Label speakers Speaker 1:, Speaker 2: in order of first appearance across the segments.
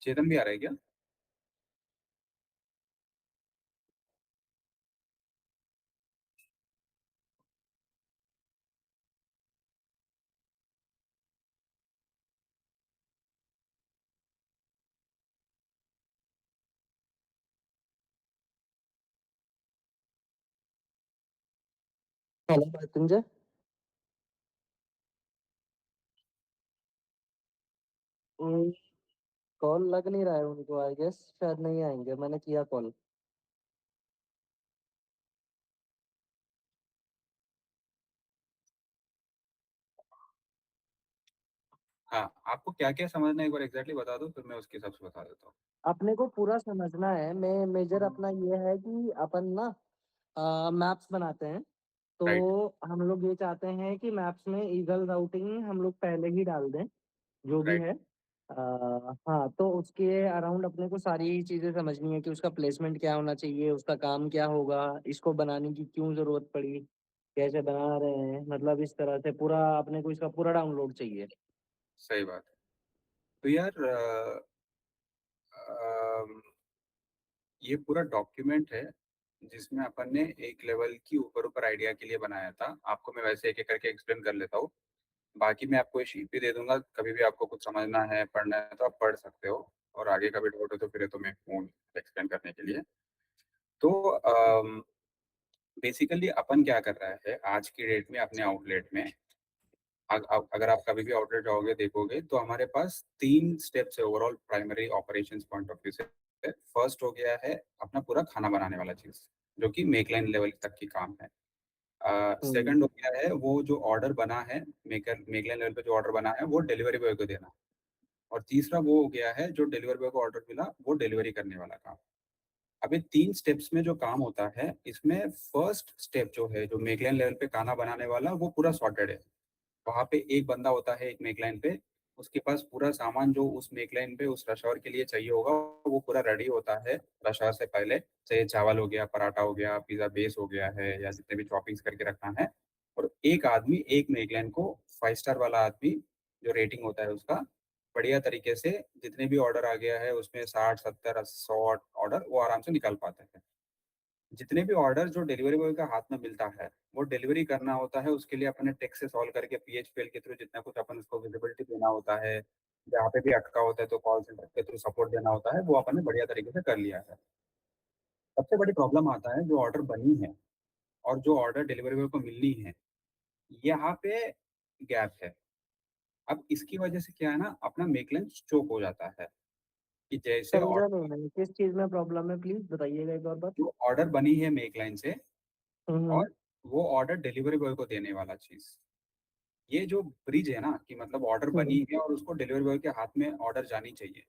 Speaker 1: चेतन भी आ रहा है क्या?
Speaker 2: हेलो मृत्युंजय। कॉल लग नहीं रहा है उनको, आई गेस शायद नहीं आएंगे, मैंने किया कॉल।
Speaker 1: हाँ, आपको क्या क्या समझना है एक बार एग्जैक्टली बता दो, फिर मैं उसके हिसाब से बता देता हूँ।
Speaker 2: अपने को पूरा समझना है। मैं मेजर अपना ये है कि अपन ना मैप्स बनाते हैं।
Speaker 1: राइट।
Speaker 2: तो हम लोग ये चाहते हैं कि मैप्स में ईगल राउटिंग हम लोग पहले ही डाल दें, जो भी
Speaker 1: राइट।
Speaker 2: है। हाँ, तो उसके अराउंड अपने को सारी चीजें समझनी है कि उसका प्लेसमेंट क्या होना चाहिए, उसका काम क्या होगा, इसको बनाने की क्यों जरूरत पड़ी, कैसे बना रहे हैं, मतलब इस तरह से पूरा अपने को इसका पूरा डाउनलोड चाहिए।
Speaker 1: सही बात है। तो यार अम, ये पूरा डॉक्यूमेंट है जिसमें अपन ने एक लेवल की ऊपर ऊपर आइडिया के लिए बनाया था। आपको मैं वैसे एक एक करके एक्सप्लेन कर लेता हूँ। बाकी मैं आपको ये शीट भी दे दूंगा, कभी भी आपको कुछ समझना है, पढ़ना है तो आप पढ़ सकते हो। और आगे का भी डाउट हो तो फिर तो मैं हूँ एक्सप्लेन करने के लिए। तो बेसिकली अपन क्या कर रहा है आज की डेट में अपने आउटलेट में। अगर आप कभी भी आउटलेट जाओगे देखोगे तो हमारे पास तीन स्टेप्स है overall primary operations point of view से। फर्स्ट हो गया है अपना पूरा खाना बनाने वाला चीज, जो कि मेक लाइन लेवल तक की काम है।
Speaker 2: हम्म।
Speaker 1: सेकंड हो गया है वो जो ऑर्डर बना है, मेक लाइन लेवल पे जो ऑर्डर बना है वो डिलीवरी बॉय को देना। और तीसरा वो हो गया है जो डिलीवरी बॉय को ऑर्डर मिला वो डिलीवरी करने वाला काम। अब ये तीन स्टेप्स में जो काम होता है इसमें फर्स्ट स्टेप जो है जो मेक लाइन लेवल पे खाना बनाने वाला वो पूरा सॉर्टेड है। वहां पे एक बंदा होता है एक मेक लाइन पे, उसके पास पूरा सामान जो उस मेक लाइन पे उस रश आवर के लिए चाहिए होगा वो पूरा रेडी होता है रश आवर से पहले। चाहे चावल हो गया, पराठा हो गया, पिज्जा बेस हो गया है, या जितने भी चॉपिंग्स करके रखना है। और एक आदमी एक मेक लाइन को, 5 स्टार वाला आदमी जो रेटिंग होता है उसका, बढ़िया तरीके से जितने भी ऑर्डर आ गया है उसमें 60 70 100 ऑर्डर वो आराम से निकाल पाते हैं। जितने भी ऑर्डर जो डिलीवरी बॉय का हाथ में मिलता है वो डिलीवरी करना होता है, उसके लिए अपने टेक्स्ट से सॉल्व करके पीएचपीएल के थ्रू जितना कुछ अपन उसको विजिबिलिटी देना होता है, जहाँ पे भी अटका होता है तो कॉल सेंटर के थ्रू सपोर्ट देना होता है, वो अपन ने बढ़िया तरीके से कर लिया है। सबसे बड़ी प्रॉब्लम आता है जो ऑर्डर बनी है और जो ऑर्डर डिलीवरी बॉय को मिलनी है, यहाँ पे गैप है। अब इसकी वजह से क्या है ना, अपना मेकलन चोक हो जाता है कि जैसे
Speaker 2: समझा
Speaker 1: ऑर्डर,
Speaker 2: नहीं मैंने, किस चीज में प्रॉब्लम है, प्लीज बताइएगा एक और बार।
Speaker 1: जो ऑर्डर बनी है मेक लाइन से,
Speaker 2: हम्म।
Speaker 1: और वो ऑर्डर डिलीवरी बॉय को देने वाला चीज, ये जो ब्रिज है ना कि मतलब ऑर्डर
Speaker 2: हम्म।
Speaker 1: बनी है और उसको डिलीवरी बॉय के हाथ में ऑर्डर जानी चाहिए,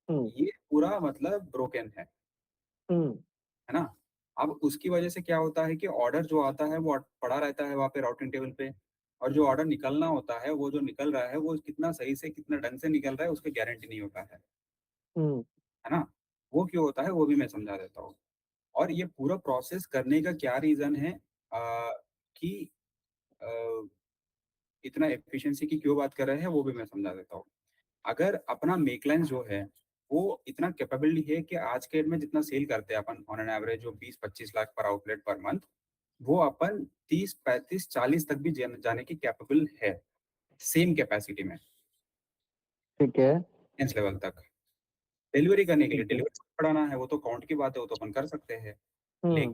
Speaker 2: हम्म।
Speaker 1: ये पूरा मतलब ब्रोकन
Speaker 2: हम्म।
Speaker 1: है ना। अब उसकी वजह से क्या होता है कि ऑर्डर जो आता है वो पड़ा रहता है वहाँ पे राउटिंग टेबल पे, और जो ऑर्डर निकलना होता है वो जो निकल रहा है वो कितना सही से कितना ढंग से निकल रहा है उसकी गारंटी नहीं होता
Speaker 2: हम्म।
Speaker 1: है ना। वो क्यों होता है वो भी मैं समझा देता हूँ। और ये पूरा प्रोसेस करने का क्या रीजन है, कि अ, इतना एफिशिएंसी की क्यों बात कर रहे हैं वो भी मैं समझा देता हूँ। अगर अपना मेकलाइन जो है वो इतना कैपेबल है कि आज के डेट में जितना सेल करते हैं अपन ऑन एन एवरेज जो 20 25 लाख पर आउटलेट पर मंथ, वो अपन 30 35 40 तक भी जाने की कैपेबल है, सेम कैपेसिटी में,
Speaker 2: ठीक है।
Speaker 1: इस लेवल तक डिलीवरी करने के लिए।
Speaker 2: ठीक है।
Speaker 1: डिलीवरी बढ़ाना है वो तो काउंट की बात है, वो तो अपन कर सकते हैं।
Speaker 2: हम्म।
Speaker 1: लेकिन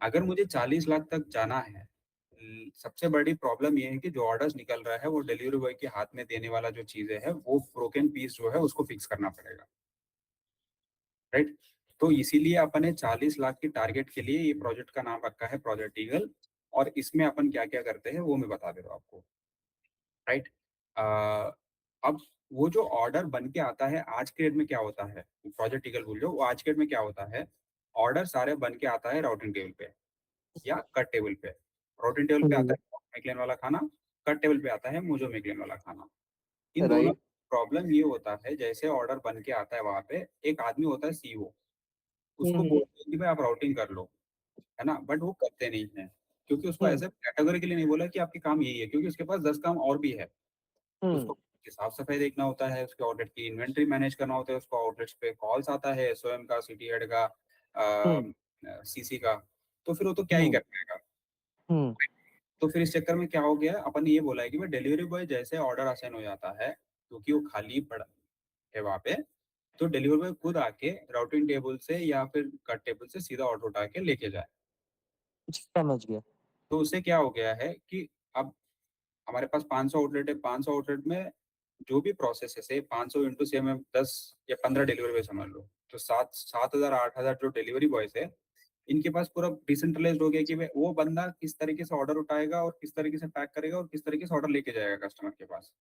Speaker 1: अगर मुझे 40 लाख तक जाना है, सबसे बड़ी प्रॉब्लम ये है कि जो ऑर्डर्स निकल रहा है वो डिलीवरी बॉय के हाथ में देने वाला जो चीजें है वो ब्रोकन पीस जो है उसको फिक्स करना पड़ेगा। राइट। तो इसीलिए अपन ने 40 लाख की टारगेट के लिए ये प्रोजेक्ट का नाम रखा है प्रोजेक्ट ईगल। और इसमें अपन क्या क्या करते हैं वो मैं बता दे रहा हूँ आपको। राइट। अब वो जो ऑर्डर बन के आता है आज के डेट में क्या होता है, प्रोजेक्ट ईगल भूल जाओ, वो आज के डेट में क्या होता है, ऑर्डर सारे बन के आता है राउटिंग टेबल पे या कट टेबल पे। राउटिंग टेबल पे आता
Speaker 2: हम्म।
Speaker 1: है मेकलेन वाला खाना, कट टेबल पे आता है मुझो मेकलेन वाला खाना। इन दोनों
Speaker 2: राइट।
Speaker 1: प्रॉब्लम ये होता है जैसे ऑर्डर बन के आता है वहां पे एक आदमी होता है सीईओ, उसको
Speaker 2: हम्म।
Speaker 1: बोलते हैं कि भाई आप राउटिंग कर लो, है ना, बट वो करते नहीं है। क्योंकि उसको
Speaker 2: हुँ,
Speaker 1: ऐसे कैटेगोरिकली नहीं बोला कि आपके काम यही है, क्योंकि उसके पास 10 काम और भी है। उसको
Speaker 2: हुँ,
Speaker 1: उसकी साफ-सफाई देखना होता है, उसके आउटलेट की इन्वेंटरी मैनेज करना होता है, उसको आउटलेट्स पे कॉल्स आता है, स्वयं का, सिटी हेड का,
Speaker 2: हुँ,
Speaker 1: सीसी का, तो फिर वो तो क्या ही
Speaker 2: हुँ,
Speaker 1: कर पाएगा।
Speaker 2: हुँ,
Speaker 1: तो फिर इस चक्कर में क्या हो गया, अपन ने ये बोला है कि भाई डिलीवरी बॉय जैसे ऑर्डर असाइन हो जाता है, क्योंकि वो खाली पड़ा है वहाँ पे, तो डिलीवरी बॉय खुद आके राउटिंग टेबल से या फिर कट टेबल से सीधा ऑर्डर उठा के लेके जाए।
Speaker 2: समझ गया।
Speaker 1: तो उससे क्या हो गया है कि अब हमारे पास 500 आउटलेट है, 500 आउटलेट में जो भी प्रोसेस है, से 500 इंटू से हमें 10 या 15 डिलीवरी बॉय समझ लो, तो 7,000 8,000 जो डिलीवरी बॉयज है, इनके पास पूरा डिसेंट्रलाइज्ड हो गया कि भाई वो बंदा किस तरीके से ऑर्डर उठाएगा और किस तरीके से पैक करेगा और किस तरीके से ऑर्डर लेके जाएगा कस्टमर के पास,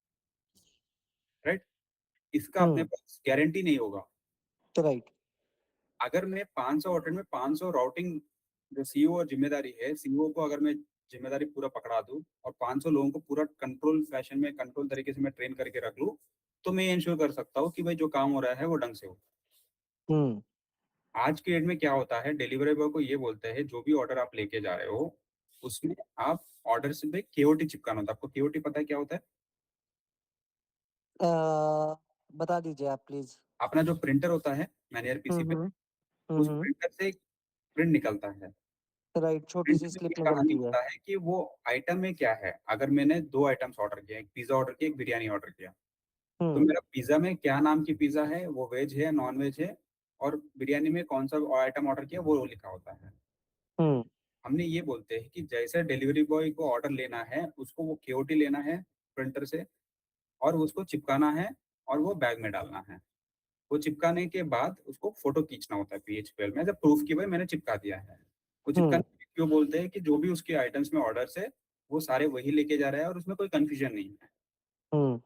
Speaker 1: राइट? इसका अपने
Speaker 2: हुँ,
Speaker 1: पास गारंटी नहीं होगा।
Speaker 2: राइट।
Speaker 1: अगर मैं 500 आउटलेट में 500 राउटिंग, जो सीईओ और जिम्मेदारी है, सीईओ को अगर मैं जिम्मेदारी पूरा पकड़ा दूँ और 500 लोगों को पूरा कंट्रोल फैशन में, कंट्रोल तरीके से मैं ट्रेन करके रख लूँ, तो मैं ये इंश्योर कर सकता हूँ कि भाई जो काम हो रहा है वो ढंग से हो।
Speaker 2: हुँ,
Speaker 1: आज के डेट में क्या होता है, डिलीवरी बॉय को ये बोलते हैं जो भी ऑर्डर आप लेके जा रहे हो, उसमें आप ऑर्डर से पे केओटी चिपकाना होता है। आपको केओटी पता है क्या होता है?
Speaker 2: अ, बता दीजिए आप प्लीज़।
Speaker 1: अपना जो प्रिंटर होता है मैनुअल
Speaker 2: हुँ,
Speaker 1: पीसी पे,
Speaker 2: हुँ, हुँ,
Speaker 1: उस
Speaker 2: हुँ,
Speaker 1: प्रिंटर से एक प्रिंट निकलता है।
Speaker 2: राइट,
Speaker 1: प्रिंट
Speaker 2: छोटी-सी
Speaker 1: में
Speaker 2: स्लिप
Speaker 1: ये कहानी
Speaker 2: निकलती है।
Speaker 1: होता है कि वो आइटम में क्या है। अगर मैंने 2 आइटम्स ऑर्डर किए, एक पिज़्ज़ा ऑर्डर किया, एक बिरयानी ऑर्डर किया, तो
Speaker 2: हुँ,
Speaker 1: मेरा पिज़्ज़ा में क्या नाम की पिज़्ज़ा है, वो वेज है, नॉन-वेज है, और बिरयानी में कौन-सा आइटम ऑर्डर किया, वो लिखा होता है।
Speaker 2: हुँ,
Speaker 1: हमने ये बोलते हैं कि जैसे डिलीवरी बॉय को ऑर्डर लेना है, उसको वो केओटी लेना है प्रिंटर से और उसको चिपकाना है और वो बैग में डालना है। वो चिपकाने के बाद उसको फ़ोटो खींचना होता है पीएचपीएल में, एज़ अ प्रूफ कि भाई मैंने चिपका दिया है। वो चिपकाने
Speaker 2: हुँ,
Speaker 1: के लिए क्यों बोलते हैं कि जो भी उसके आइटम्स में ऑर्डर्स है, वो सारे वही लेके जा रहा है और उसमें कोई कन्फ्यूज़न नहीं है।
Speaker 2: हुँ,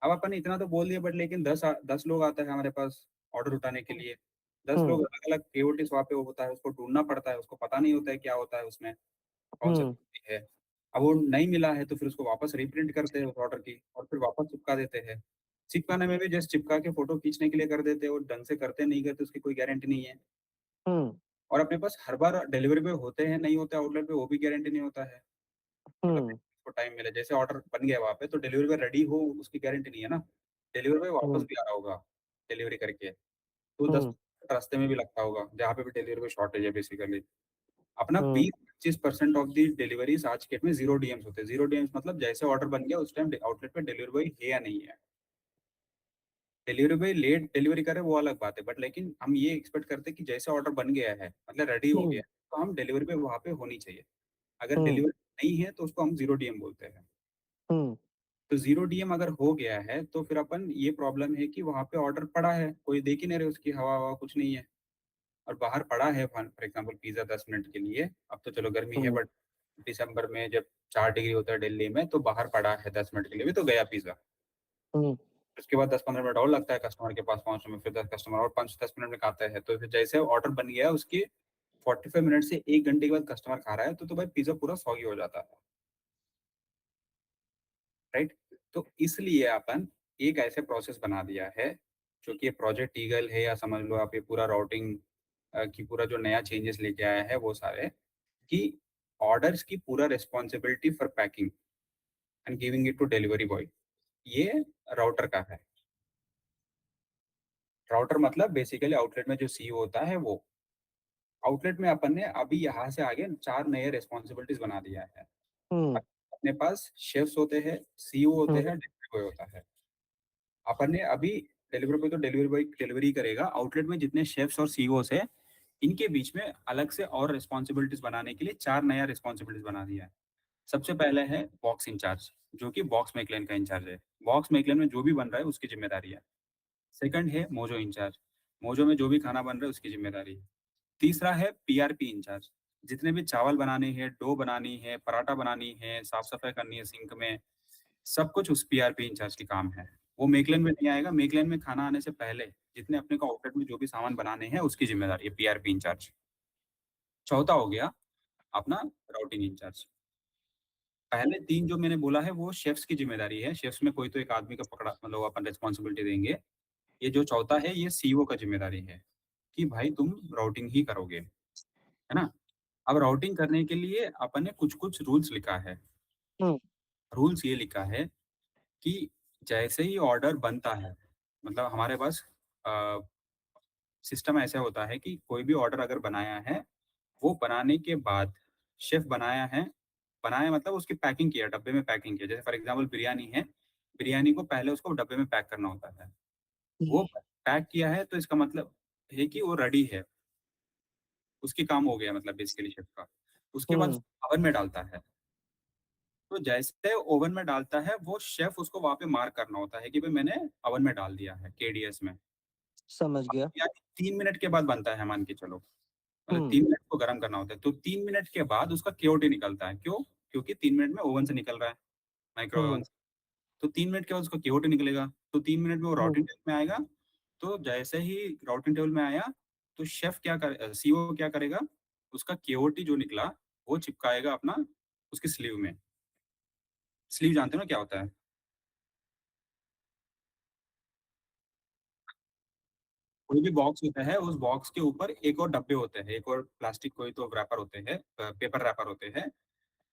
Speaker 1: अब अपन ने इतना तो बोल दिया, बट लेकिन 10 लोग आते हैं हमारे पास ऑर्डर उठाने के लिए। 10 लोग
Speaker 2: हुँ,
Speaker 1: अलग-अलग केओटीज़ वहाँ पे होता है, उसको ढूँढना पड़ता है, उसको पता नहीं होता है क्या होता है उसमें, कौन सा
Speaker 2: हुँ,
Speaker 1: केओटी है। अब वो नहीं मिला है तो फिर उसको वापस रीप्रिंट करते हैं उस ऑर्डर की और फिर वापस चिपका देते हैं। चिपकाने में भी जस्ट चिपका के फ़ोटो खींचने के लिए कर देते हैं, और ढंग से करते नहीं करते उसकी कोई गारंटी नहीं है।
Speaker 2: हुँ,
Speaker 1: और अपने पास हर बार डिलीवरी बॉय होते हैं, नहीं होते आउटलेट पे, वो भी गारंटी नहीं होता है। मतलब
Speaker 2: हुँ,
Speaker 1: उसको टाइम मिले, जैसे ऑर्डर बन गया वहाँ पे तो डिलीवरी बॉय रेडी हो, उसकी गारंटी नहीं है ना। डिलीवरी बॉय वापस
Speaker 2: हुँ,
Speaker 1: भी आ रहा होगा डिलीवरी करके, तो 10
Speaker 2: हुँ,
Speaker 1: रास्ते में भी लगता होगा, जहाँ पे भी डिलीवरी बॉय शॉर्टेज है बेसिकली। अपना
Speaker 2: हुँ,
Speaker 1: 20-25% ऑफ द डिलीवरीज़ आज के डेट में ज़ीरो डीएम्स होते हैं। ज़ीरो डीएम्स मतलब जैसे ऑर्डर बन गया उस टाइम आउटलेट पे डिलीवरी बॉय है या नहीं है। डिलीवरी बॉय लेट डिलीवरी करे वो अलग बात है, बट लेकिन हम ये एक्सपेक्ट करते हैं कि जैसे ऑर्डर बन गया है, मतलब रेडी हो
Speaker 2: हुँ,
Speaker 1: गया, तो हम डिलीवरी बॉय वहाँ पे होनी चाहिए। अगर
Speaker 2: हुँ,
Speaker 1: डिलीवरी नहीं है तो उसको हम ज़ीरो डीएम बोलते हैं।
Speaker 2: हुँ,
Speaker 1: तो ज़ीरो डीएम अगर हो गया है तो फिर अपन, ये प्रॉब्लम है कि वहाँ पे ऑर्डर पड़ा है, कोई देख ही नहीं रहे, उसकी हवा-ववा कुछ नहीं है, और बाहर पड़ा है फॉर एग्ज़ाम्पल पिज़्ज़ा 10 मिनट के लिए, अब तो चलो गर्मी है,
Speaker 2: हुँ,
Speaker 1: बट दिसंबर में जब 4 डिग्री होता है दिल्ली में, तो बाहर पड़ा है 10 मिनट के लिए भी तो गया पिज़्ज़ा।
Speaker 2: हुँ,
Speaker 1: उसके बाद 10-15 मिनट और लगता है कस्टमर के पास पहुँचने में, फिर 10 कस्टमर और 5-10 मिनट में खाता है, तो फिर जैसे ऑर्डर बन गया उसके 45 मिनट से 1 घंटे के बाद कस्टमर खा रहा है, तो भाई पिज़्ज़ा पूरा सॉगी हो जाता है, राइट? तो इसलिए अपन एक ऐसे प्रोसेस बना दिया है, जो कि ये प्रोजेक्ट ईगल है, या समझ लो आप ये पूरा राउटिंग की पूरा जो नया चेंजेस लेके आया है वो सारे, कि ऑर्डर्स की पूरा responsibility for packing and giving it to delivery boy, ये राउटर का है। राउटर मतलब बेसिकली आउटलेट में जो सीईओ होता है वो। आउटलेट में अपन ने अभी यहाँ से आगे 4 नए रिस्पॉन्सिबिलिटीज़ बना दिया है।
Speaker 2: हुँ,
Speaker 1: अपने पास शेफ्स होते हैं, सीईओ होते
Speaker 2: हुँ,
Speaker 1: हैं, डिलीवरी बॉय होता है। अपन ने अभी डिलीवरी बॉय तो डिलीवरी बॉय डिलीवरी करेगा, आउटलेट में जितने शेफ्स और सीईओस हैं, इनके बीच में अलग से और रिस्पॉन्सिबिलिटीज़ बनाने के लिए 4 नया रिस्पॉन्सिबिलिटीज़ बना दिया है। सबसे पहले है बॉक्स इंचार्ज, जो कि बॉक्स मेकलेन का इंचार्ज है। बॉक्स मेकलेन में जो भी बन रहा है उसकी ज़िम्मेदारी है। सेकंड है मोजो इंचार्ज, मोजो में जो भी खाना बन रहा है उसकी ज़िम्मेदारी है। तीसरा है पीआरपी इंचार्ज, जितने भी चावल बनाने हैं, डो बनानी है, पराठा बनानी है, साफ-सफाई करनी है सिंक में, सब कुछ उस पीआरपी इंचार्ज की काम है। वो मेकलेन में नहीं आएगा, मेकलेन में खाना आने से पहले जितने अपने को आउटलेट में जो भी सामान बनाने हैं उसकी ज़िम्मेदारी है पीआरपी इंचार्ज। चौथा हो गया अपना राउटिंग इंचार्ज। पहले 3 जो मैंने बोला है वो शेफ्स की ज़िम्मेदारी है, शेफ्स में कोई तो एक आदमी का पकड़ा, मतलब अपन रिस्पॉन्सिबिलिटी देंगे। ये जो चौथा है ये सीईओ का ज़िम्मेदारी है, कि भाई तुम राउटिंग ही करोगे, है ना? अब राउटिंग करने के लिए अपन ने कुछ-कुछ रूल्स लिखा है।
Speaker 2: हुँ,
Speaker 1: रूल्स ये लिखा है कि जैसे ही ऑर्डर बनता है, मतलब हमारे पास अ, सिस्टम ऐसा होता है कि कोई भी ऑर्डर अगर बनाया है, वो बनाने के बाद शेफ़ बनाया है, बनाया मतलब उसकी पैकिंग किया, डब्बे में पैकिंग किया। जैसे फॉर एग्ज़ाम्पल बिरयानी है, बिरयानी को पहले उसको डब्बे में पैक करना होता है।
Speaker 2: हुँ,
Speaker 1: वो पैक किया है तो इसका मतलब है कि वो रेडी है, उसकी काम हो गया मतलब बेसिकली शेफ़ का। उसके बाद
Speaker 2: हुँ,
Speaker 1: उसको ओवन में डालता है। तो जैसे ओवन में डालता है, वो शेफ़ उसको वहाँ पे मार्क करना होता है कि भई मैंने ओवन में डाल दिया है केडीएस में।
Speaker 2: समझ
Speaker 1: अब
Speaker 2: गया।
Speaker 1: यानी 3 मिनट के बाद बनता है मान के चलो, मतलब
Speaker 2: हुँ,
Speaker 1: 3 मिनट को गरम करना होता है। तो 3 मिनट के बाद उसका केओटी निकलता है। क्यों? क्योंकि 3 मिनट में ओवन से निकल रहा है, माइक्रोवेव ओवन
Speaker 2: हुँ,
Speaker 1: से। तो 3 मिनट के बाद उसका केओटी निकलेगा। तो 3 मिनट में वो
Speaker 2: हुँ,
Speaker 1: राउटिंग टेबल में आएगा। तो जैसे ही राउटिंग टेबल में आया, तो शेफ़ सीईओ क्या करेगा, उसका केओटी जो निकला, वो चिपकाएगा अपना उसकी स्लीव में। स्लीव जानते हो ना क्या होता है? कोई भी बॉक्स होता है, उस बॉक्स के ऊपर एक और डब्बे होते हैं, एक और प्लास्टिक कोई तो रैपर होते हैं, पेपर रैपर होते हैं।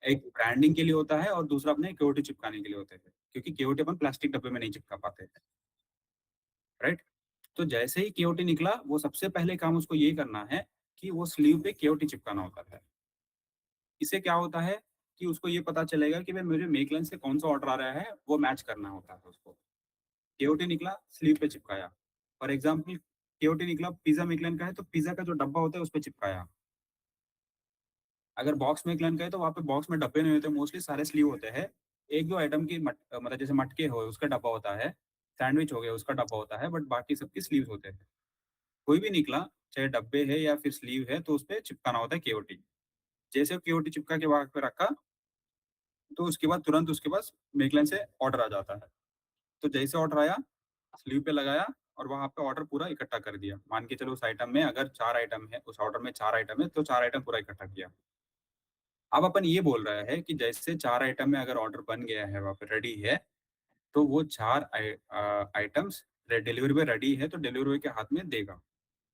Speaker 1: एक ब्रांडिंग के लिए होता है और दूसरा अपने केओटी चिपकाने के लिए होते हैं, क्योंकि केओटी अपन प्लास्टिक डब्बे में नहीं चिपका पाते हैं, राइट? तो जैसे ही केओटी निकला, वो सबसे पहले काम उसको ये करना है कि वो स्लीव पे केओटी चिपकाना होता है। इससे क्या होता है कि उसको ये पता चलेगा कि भाई मुझे मेकलाइन से कौन-सा ऑर्डर आ रहा है, वो मैच करना होता है उसको। केओटी निकला, स्लीव पे चिपकाया। फॉर एग्ज़ाम्पल केओटी निकला पिज़्ज़ा मेकलाइन का है, तो पिज़्ज़ा का जो डब्बा होता है, उसपे चिपकाया। अगर बॉक्स में क्लन करें तो वहाँ पे बॉक्स में डब्बे नहीं होते, मोस्टली सारे स्लीव होते हैं। 1-2 आइटम की मतलब जैसे मटके हो उसका डब्बा होता है, सैंडविच हो गया उसका डब्बा होता है, बट बाकी सबके स्लीव्स होते हैं। कोई भी निकला, चाहे डब्बे है या फिर स्लीव है, तो उसपे चिपकाना होता है केओटी। जैसे केओटी चिपका के वहाँ पे रखा, तो उसके बाद तुरंत उसके पास मेकलाइन से ऑर्डर आ जाता है। तो जैसे ऑर्डर आया, स्लीव पे लगाया और वहाँ पे ऑर्डर पूरा इकट्ठा कर दिया। मान के चलो उस आइटम में अगर 4 आइटम है, उस ऑर्डर में 4 आइटम है, तो 4 आइटम पूरा इकट्ठा किया। अब अपन ये बोल रहे हैं कि जैसे 4 आइटम में अगर ऑर्डर बन गया है, वहाँ पे रेडी है, तो वो 4 आइटम्स डिलीवरी बॉय रेडी है, तो डिलीवरी बॉय के हाथ में देगा।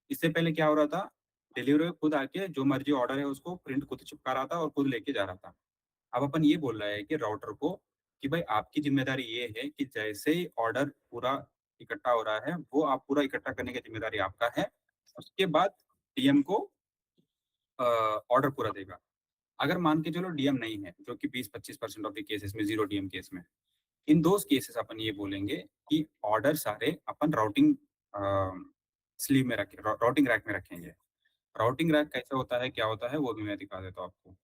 Speaker 1: इससे पहले क्या हो रहा था, डिलीवरी बॉय खुद आके जो मर्ज़ी ऑर्डर है उसको प्रिंट खुद चिपका रहा था और खुद लेके जा रहा था। अब अपन ये बोल रहे हैं कि राउटर को कि भाई आपकी ज़िम्मेदारी ये है कि जैसे ही ऑर्डर पूरा इकट्ठा हो रहा है, वो आप पूरा इकट्ठा करने की ज़िम्मेदारी आपका है। उसके बाद डीएम को ऑर्डर पूरा देगा। अगर मान के चलो डीएम नहीं है, जो कि 20-25% ऑफ द केसेस में 0 डीएम केस में, इन दोज़ केसेस अपन ये बोलेंगे कि ऑर्डर सारे अपन राउटिंग स्लीव में रखें, राउटिंग रैक में रखेंगे। राउटिंग रैक कैसा होता है, क्या होता है, वो भी मैं दिखा देता हूँ आपको।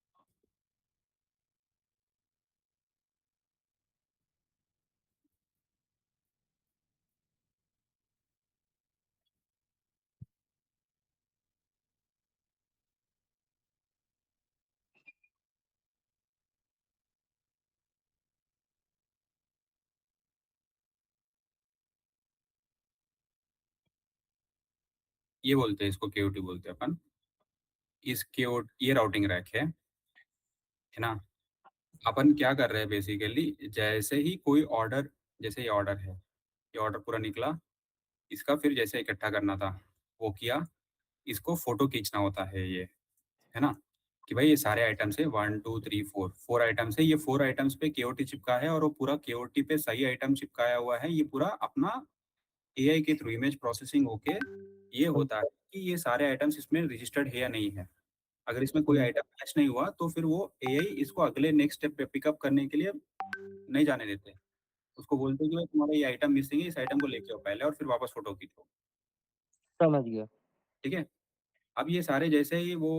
Speaker 1: ये बोलते हैं, इसको केओटी बोलते हैं अपन। इस केओ ये राउटिंग रैक है ना? अपन क्या कर रहे हैं बेसिकली, जैसे ही कोई ऑर्डर, जैसे ये ऑर्डर है, ये ऑर्डर पूरा निकला, इसका फिर जैसे इकट्ठा करना था, वो किया। इसको फ़ोटो खींचना होता है ये, है ना? कि भाई ये सारे आइटम्स हैं 1, 2, 3, 4, 4 आइटम्स है, ये 4 आइटम्स पे केओटी चिपका है और वो पूरा केओटी पे सही आइटम चिपकाया हुआ है। ये पूरा अपना एआई के थ्रू इमेज प्रोसेसिंग होके ये
Speaker 2: हुँ,
Speaker 1: होता है कि ये सारे आइटम्स इसमें रजिस्टर्ड है या नहीं है। अगर इसमें कोई
Speaker 2: हुँ,
Speaker 1: आइटम मैच नहीं हुआ, तो फिर वो एआई इसको अगले नेक्स्ट स्टेप पे पिकअप करने के लिए नहीं जाने देते। उसको बोलते हैं कि भाई तुम्हारा ये आइटम मिसिंग है, इस आइटम को लेके आओ पहले और फिर वापस फ़ोटो खींचो,
Speaker 2: समझ गया।
Speaker 1: ठीक है? अब ये सारे जैसे ही वो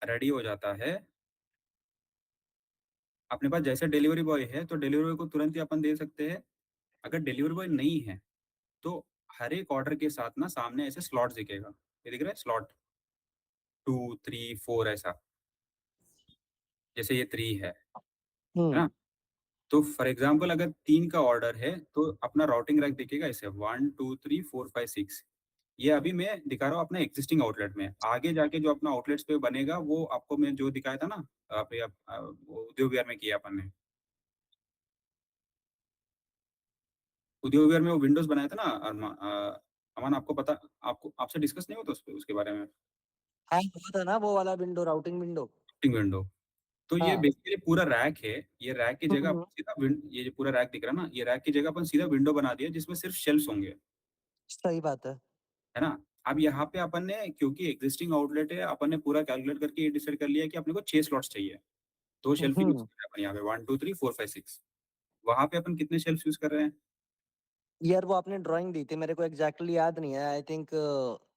Speaker 1: रेडी हो जाता है, अपने पास जैसे डिलीवरी बॉय है, तो डिलीवरी बॉय को तुरंत ही अपन दे सकते हैं। अगर डिलीवरी बॉय नहीं है, तो हर एक ऑर्डर के साथ ना सामने ऐसे स्लॉट्स दिखेगा। ये दिख रहा है स्लॉट 2, 3, 4 ऐसा, जैसे ये 3 है
Speaker 2: हुँ,
Speaker 1: ना? तो फॉर एग्ज़ाम्पल अगर 3 का ऑर्डर है, तो अपना राउटिंग रैक दिखेगा ऐसे 1, 2, 3, 4, 5, 6। ये अभी मैं दिखा रहा हूँ अपने एक्जिस्टिंग आउटलेट में। आगे जाके जो अपना आउटलेट्स पे बनेगा, वो आपको मैं जो दिखाया था ना, वो उद्योग विहार में किया अपन ने। उद्योग विहार में वो विंडोज़ बनाया था ना, अमन आपको पता, आपको आपसे डिस्कस नहीं हुआ था उसपे उसके बारे में?
Speaker 2: हाँ, हुआ था ना वो वाला विंडो, राउटिंग विंडो।
Speaker 1: विंडो। तो ये
Speaker 2: हाँ।
Speaker 1: बेसिकली पूरा रैक है, ये रैक की जगह
Speaker 2: हुँ,
Speaker 1: अपन सीधा ये जो पूरा रैक दिख रहा है ना, ये रैक की जगह अपन सीधा विंडो बना दिया जिसमें सिर्फ शेल्फ्स होंगे,
Speaker 2: सही बात है।
Speaker 1: है ना? अब यहाँ पे अपन ने क्योंकि एक्जिस्टिंग आउटलेट है, अपन ने पूरा कैलकुलेट करके ये डिसाइड कर लिया कि अपने को 6 स्लॉट्स चाहिए। 2 शेल्फ ही यूज़
Speaker 2: हुँ,
Speaker 1: कर रहे हैं अपन यहाँ पे 1, 2, 3, 4, 5, 6। वहाँ पे अपन कितने शेल्फ्स यूज़ कर रहे हैं?
Speaker 2: यार वो आपने ड्राइंग दी थी मेरे को एग्ज़ैक्टली याद नहीं है। आई थिंक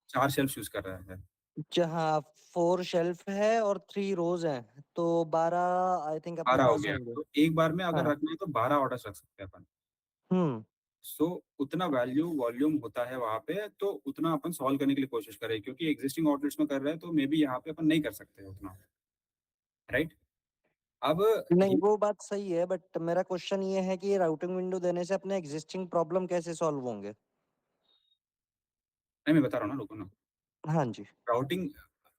Speaker 1: 4 शेल्फ्स यूज़ कर रहे हैं।
Speaker 2: जहाँ 4 शेल्फ है और 3 रोज़ हैं, तो 12 आई थिंक अपने
Speaker 1: 12 हो
Speaker 2: पास
Speaker 1: गया,
Speaker 2: होंगे।
Speaker 1: तो एक बार में अगर
Speaker 2: हाँ।
Speaker 1: रखना है तो 12 ऑर्डर्स रख सकते हैं अपन।
Speaker 2: हुँ,
Speaker 1: सो उतना वैल्यू वॉल्यूम होता है वहाँ पे, तो उतना अपन सॉल्व करने के लिए कोशिश करें, क्योंकि एक्जिस्टिंग आउटलेट्स में कर रहे हैं तो मे बी यहाँ पे अपन नहीं कर सकते उतना, राइट? अब
Speaker 2: नहीं
Speaker 1: ये
Speaker 2: वो बात सही है बट मेरा क्वेश्चन ये है कि ये राउटिंग विंडो देने से अपने एक्जिस्टिंग प्रॉब्लम कैसे सॉल्व होंगे?
Speaker 1: नहीं, मैं बता रहा हूँ ना, रुको ना।
Speaker 2: हाँ जी।
Speaker 1: राउटिंग,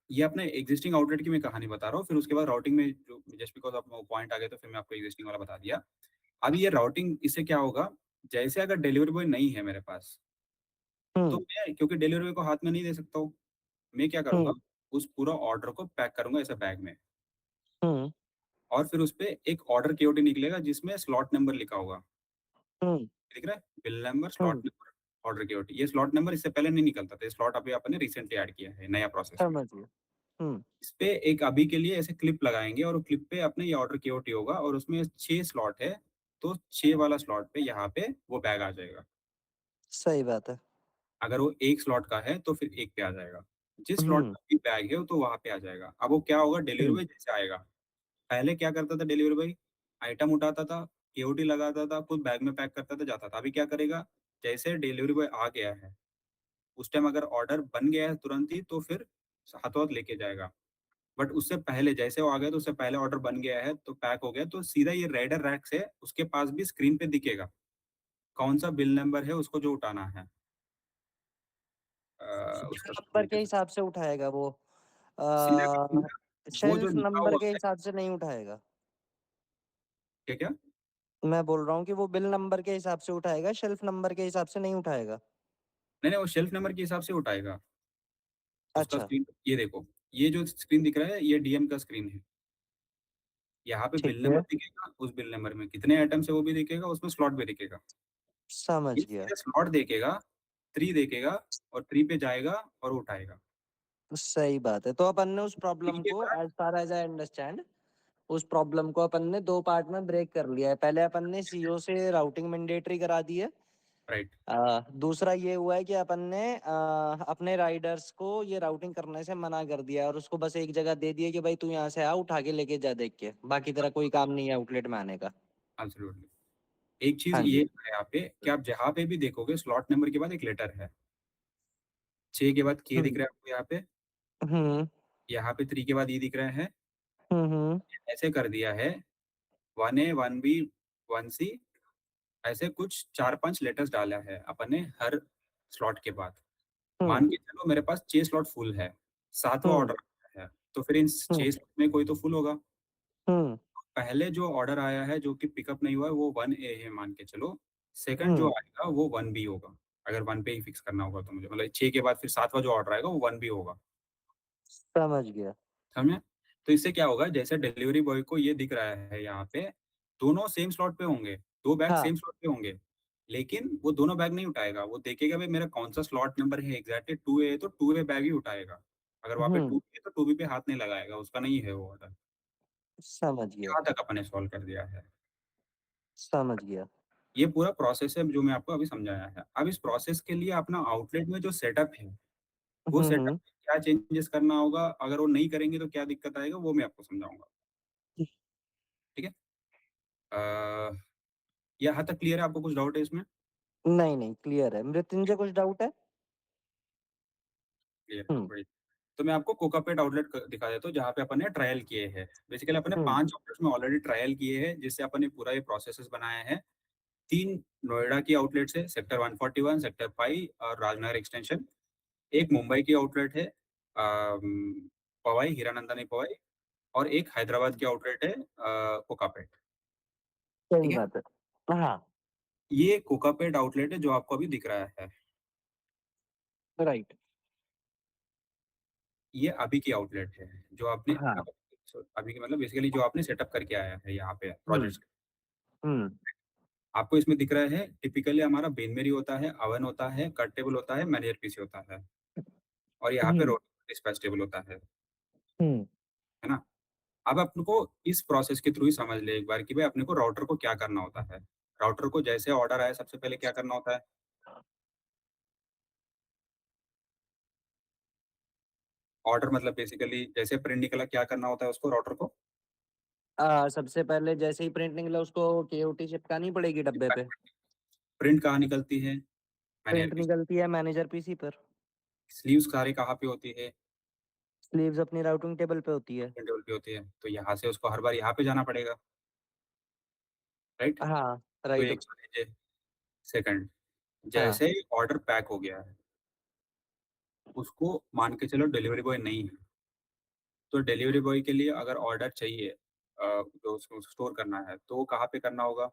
Speaker 1: ये अपने एक्जिस्टिंग आउटलेट की मैं कहानी बता रहा हूँ, फिर उसके बाद राउटिंग में जो जस्ट बिकॉज़ आपको पॉइंट आ गया तो फिर मैं आपको एक्जिस्टिंग वाला बता दिया। अब ये राउटिंग इससे क्या होगा, जैसे अगर डिलीवरी बॉय नहीं है मेरे पास, तो
Speaker 2: हुँ,
Speaker 1: मैं क्योंकि डिलीवरी बॉय को हाथ में नहीं दे सकता हूँ, मैं क्या करूँगा,
Speaker 2: हुँ,
Speaker 1: उस पूरा ऑर्डर को पैक करूँगा ऐसे बैग में,
Speaker 2: हुँ,
Speaker 1: और फिर उसपे एक ऑर्डर केओटी निकलेगा जिसमें स्लॉट नंबर लिखा होगा।
Speaker 2: हुँ,
Speaker 1: दिख रहा है? बिल नंबर, स्लॉट
Speaker 2: हुँ,
Speaker 1: नंबर, ऑर्डर केओटी। ये स्लॉट नंबर इससे पहले नहीं निकलता था, ये स्लॉट अभी आपने रिसेंटली ऐड किया है नया प्रोसेस में।
Speaker 2: समझ गया। हुँ,
Speaker 1: इसपे एक अभी के लिए ऐसे क्लिप लगाएँगे और क्लिप पे अपने ये ऑर्डर केओटी होगा और उसमें 6 स्लॉट है, तो 6 वाला स्लॉट पे यहाँ पे वो बैग आ जाएगा।
Speaker 2: सही बात है।
Speaker 1: अगर वो 1 स्लॉट का है तो फिर 1 पे आ जाएगा। जिस स्लॉट
Speaker 2: हुँ,
Speaker 1: में भी बैग है तो वहाँ पे आ जाएगा। अब वो क्या होगा, डिलीवरी
Speaker 2: हुँ,
Speaker 1: बॉय जैसे आएगा, पहले क्या करता था डिलीवरी बॉय, आइटम उठाता था, केओटी लगाता था, खुद बैग में पैक करता था, जाता था। अभी क्या करेगा, जैसे डिलीवरी बॉय आ गया है, उस टाइम अगर ऑर्डर बन गया है तुरंत ही तो फिर हाथों-हाथ लेके जाएगा। बट उससे पहले जैसे वो आ गया तो उससे पहले ऑर्डर बन गया है तो पैक हो गया, तो सीधा ये रेडर रैक से उसके पास भी स्क्रीन पे दिखेगा, कौन-सा बिल नंबर है उसको जो उठाना है।
Speaker 2: बिल
Speaker 1: उसका
Speaker 2: नंबर
Speaker 1: स्क्रीन
Speaker 2: के
Speaker 1: पे
Speaker 2: हिसाब से उठाएगा वो।
Speaker 1: सीधा का सीधा वो जो
Speaker 2: शेल्फ
Speaker 1: लिखा
Speaker 2: नंबर
Speaker 1: हुआ
Speaker 2: के
Speaker 1: है,
Speaker 2: हिसाब से नहीं उठाएगा।
Speaker 1: क्या-क्या?
Speaker 2: मैं बोल रहा हूँ कि वो बिल नंबर के हिसाब से उठाएगा, शेल्फ नंबर के हिसाब से नहीं उठाएगा।
Speaker 1: नहीं, नहीं, वो शेल्फ नंबर के हिसाब से उठाएगा। उसका
Speaker 2: अच्छा,
Speaker 1: स्क्रीन ये देखो, ये जो स्क्रीन दिख रहा है ये डीएम का स्क्रीन है। यहाँ पे
Speaker 2: ठीक
Speaker 1: बिल
Speaker 2: है,
Speaker 1: नंबर दिखेगा, उस बिल नंबर में कितने आइटम्स है वो भी दिखेगा, उसमें स्लॉट भी दिखेगा।
Speaker 2: समझ
Speaker 1: ये
Speaker 2: गया।
Speaker 1: सीधा स्लॉट देखेगा, 3 देखेगा और 3 पे जाएगा और उठाएगा।
Speaker 2: सही बात है। तो अपन ने उस
Speaker 1: 3
Speaker 2: प्रॉब्लम
Speaker 1: के
Speaker 2: को
Speaker 1: बाद
Speaker 2: as far as I understand उस प्रॉब्लम को अपन ने 2 पार्ट में ब्रेक कर लिया है। पहले अपन ने सीओ से राउटिंग मैंडेटरी करा दी है।
Speaker 1: राइट,
Speaker 2: दूसरा ये हुआ है कि अपन ने अपने राइडर्स को ये राउटिंग करने से मना कर दिया है और उसको बस एक जगह दे दिया कि भाई तू यहाँ से आ, उठा के लेके जा देख के। बाकी तेरा कोई काम नहीं है आउटलेट में आने का।
Speaker 1: एब्सोल्युटली। एक चीज़
Speaker 2: हाँ
Speaker 1: ये
Speaker 2: जी।
Speaker 1: है यहाँ पे कि आप जहाँ पे भी देखोगे स्लॉट नंबर के बाद एक लेटर है। 6 के बाद के दिख
Speaker 2: हुँ,
Speaker 1: रहा है आपको
Speaker 2: हुँ,
Speaker 1: यहाँ पे 3 के बाद ई दिख रहा है।
Speaker 2: हुँ, हुँ,
Speaker 1: ऐसे कर दिया है 1 ए, 1 बी, 1 सी, ऐसे कुछ 4-5 लेटर्स डाला है अपन ने हर स्लॉट के बाद।
Speaker 2: हुँ,
Speaker 1: मान के चलो मेरे पास 6 स्लॉट फुल है, 7वाँ
Speaker 2: हुँ,
Speaker 1: ऑर्डर है, तो फिर इन
Speaker 2: हुँ,
Speaker 1: 6 स्लॉट में कोई तो फुल होगा।
Speaker 2: हुँ,
Speaker 1: पहले जो ऑर्डर आया है जो कि पिकअप नहीं हुआ है वो 1 ए है मान के चलो, सेकंड जो
Speaker 2: हुँ,
Speaker 1: आएगा वो 1 बी होगा। अगर 1 पे ही फिक्स करना होगा तो मुझे, मतलब 6 के बाद फिर 7वाँ जो ऑर्डर आएगा वो 1 बी होगा।
Speaker 2: समझ गया।
Speaker 1: समझे? तो इससे क्या होगा, जैसे डिलीवरी बॉय को ये दिख रहा है यहाँ पे, दोनों सेम स्लॉट पे होंगे, 2 बैग
Speaker 2: हाँ,
Speaker 1: सेम स्लॉट पे होंगे, लेकिन वो दोनों बैग नहीं उठाएगा, वो देखेगा भाई मेरा कौन-सा स्लॉट नंबर है एग्ज़ैक्टली 2A है तो 2A बैग ही उठाएगा। अगर वहाँ पे
Speaker 2: हुँ,
Speaker 1: 2B है तो 2B पे हाथ नहीं लगाएगा, उसका नहीं है वो ऑर्डर।
Speaker 2: समझ गया,
Speaker 1: यहाँ तक अपन ने सॉल्व कर दिया है।
Speaker 2: समझ गया।
Speaker 1: ये पूरा प्रोसेस है जो मैं आपको अभी समझाया है। अब इस प्रोसेस के लिए अपना आउटलेट में जो सेटअप है, वो
Speaker 2: हुँ,
Speaker 1: सेटअप
Speaker 2: हुँ।
Speaker 1: में क्या चेंजेस करना होगा, अगर वो नहीं करेंगे तो क्या दिक्कत आएगा, वो मैं आपको समझाऊँगा। ठीक है? अ, यहाँ तक क्लियर है, आपको कुछ डाउट है इसमें?
Speaker 2: नहीं, नहीं क्लियर है। मृत्युंजय कुछ डाउट है?
Speaker 1: क्लियर है,
Speaker 2: हुँ,
Speaker 1: बढ़िया। तो मैं आपको कोकापेट आउटलेट दिखा देता हूँ जहाँ पे अपन ने ट्रायल किए हैं। बेसिकली अपन ने
Speaker 2: हुँ,
Speaker 1: 5 आउटलेट्स में ऑलरेडी ट्रायल किए हैं, जिससे अपन ने पूरा ये प्रोसेसेस बनाए हैं। 3 नोएडा की आउटलेट्स है, सेक्टर 141, सेक्टर 5 और राजनगर एक्सटेंशन। एक मुंबई की आउटलेट है, पवाई, हीरानंदानी पवाई, और एक हैदराबाद की आउटलेट है, कोकापेट।
Speaker 2: सही
Speaker 1: ठीक है?
Speaker 2: बात है। हाँ,
Speaker 1: ये कोकापेट आउटलेट है जो आपको अभी दिख रहा है।
Speaker 2: राइट।
Speaker 1: ये अभी की आउटलेट है, जो आपने
Speaker 2: हाँ।
Speaker 1: अभी की मतलब बेसिकली जो आपने सेटअप करके आया है यहाँ पे
Speaker 2: हुँ,
Speaker 1: प्रोजेक्ट्स।
Speaker 2: हुँ,
Speaker 1: आपको इसमें दिख रहा है टिपिकली हमारा बेन मेरी होता है, अवन होता है, कट टेबल होता है, मैनेजर पीसी होता है और यहाँ पे
Speaker 2: हुँ,
Speaker 1: डिस्पैच टेबल होता
Speaker 2: हुँ।
Speaker 1: है ना? अब अपन को इस प्रोसेस के थ्रू ही समझ ले एक बार कि भाई अपने को राउटर को क्या करना होता है। राउटर को जैसे ऑर्डर आया सबसे पहले क्या करना होता है? ऑर्डर मतलब बेसिकली जैसे प्रिंट निकला क्या करना होता है उसको राउटर को?
Speaker 2: सबसे पहले जैसे ही प्रिंट निकला उसको केओटी चिपकानी पड़ेगी डब्बे पे।
Speaker 1: प्रिंट कहाँ निकलती है? Manual
Speaker 2: print
Speaker 1: PC.
Speaker 2: निकलती है मैनेजर पीसी पर।
Speaker 1: स्लीव्स सारी कहाँ पे होती है?
Speaker 2: स्लीव्स अपनी राउटिंग टेबल पे होती है।
Speaker 1: टेबल पे होती है। तो यहाँ से उसको हर बार यहाँ पे जाना पड़ेगा, राइट?
Speaker 2: हाँ,
Speaker 1: तो
Speaker 2: राइट।
Speaker 1: एक सेकंड
Speaker 2: हाँ,
Speaker 1: जैसे ही ऑर्डर पैक हो गया है, उसको मान के चलो डिलीवरी बॉय नहीं है, तो डिलीवरी बॉय के लिए अगर ऑर्डर चाहिए जो उसको स्टोर करना है, तो वो कहाँ पे करना होगा?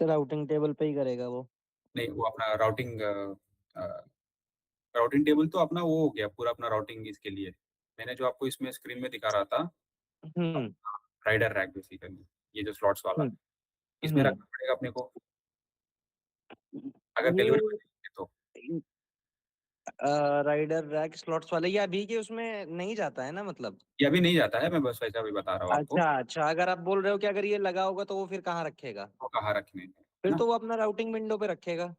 Speaker 2: तो राउटिंग टेबल पे ही करेगा वो।
Speaker 1: नहीं, वो अपना राउटिंग टेबल तो अपना वो हो गया, पूरा अपना राउटिंग इसके लिए। मैंने जो आपको इसमें स्क्रीन में दिखा रहा था,
Speaker 2: हुँ,
Speaker 1: राइडर रैक बेसिकली, ये जो स्लॉट्स वाला
Speaker 2: हुँ,
Speaker 1: है, इसमें
Speaker 2: हुँ।
Speaker 1: रखना पड़ेगा अपने को, अगर
Speaker 2: ये
Speaker 1: डिलीवरी बॉय चाहिए तो।
Speaker 2: राइडर रैक स्लॉट्स वाले ये अभी के उसमें नहीं जाता है ना मतलब?
Speaker 1: ये अभी नहीं जाता है, मैं बस वैसा भी बता रहा हूँ आपको,
Speaker 2: अच्छा, अच्छा, अगर आप बोल रहे हो कि अगर ये लगा होगा तो वो फिर कहाँ रखेगा?
Speaker 1: वो कहाँ रखने हैं, है
Speaker 2: फिर
Speaker 1: ना?
Speaker 2: तो वो अपना राउटिंग विंडो पे रखेगा।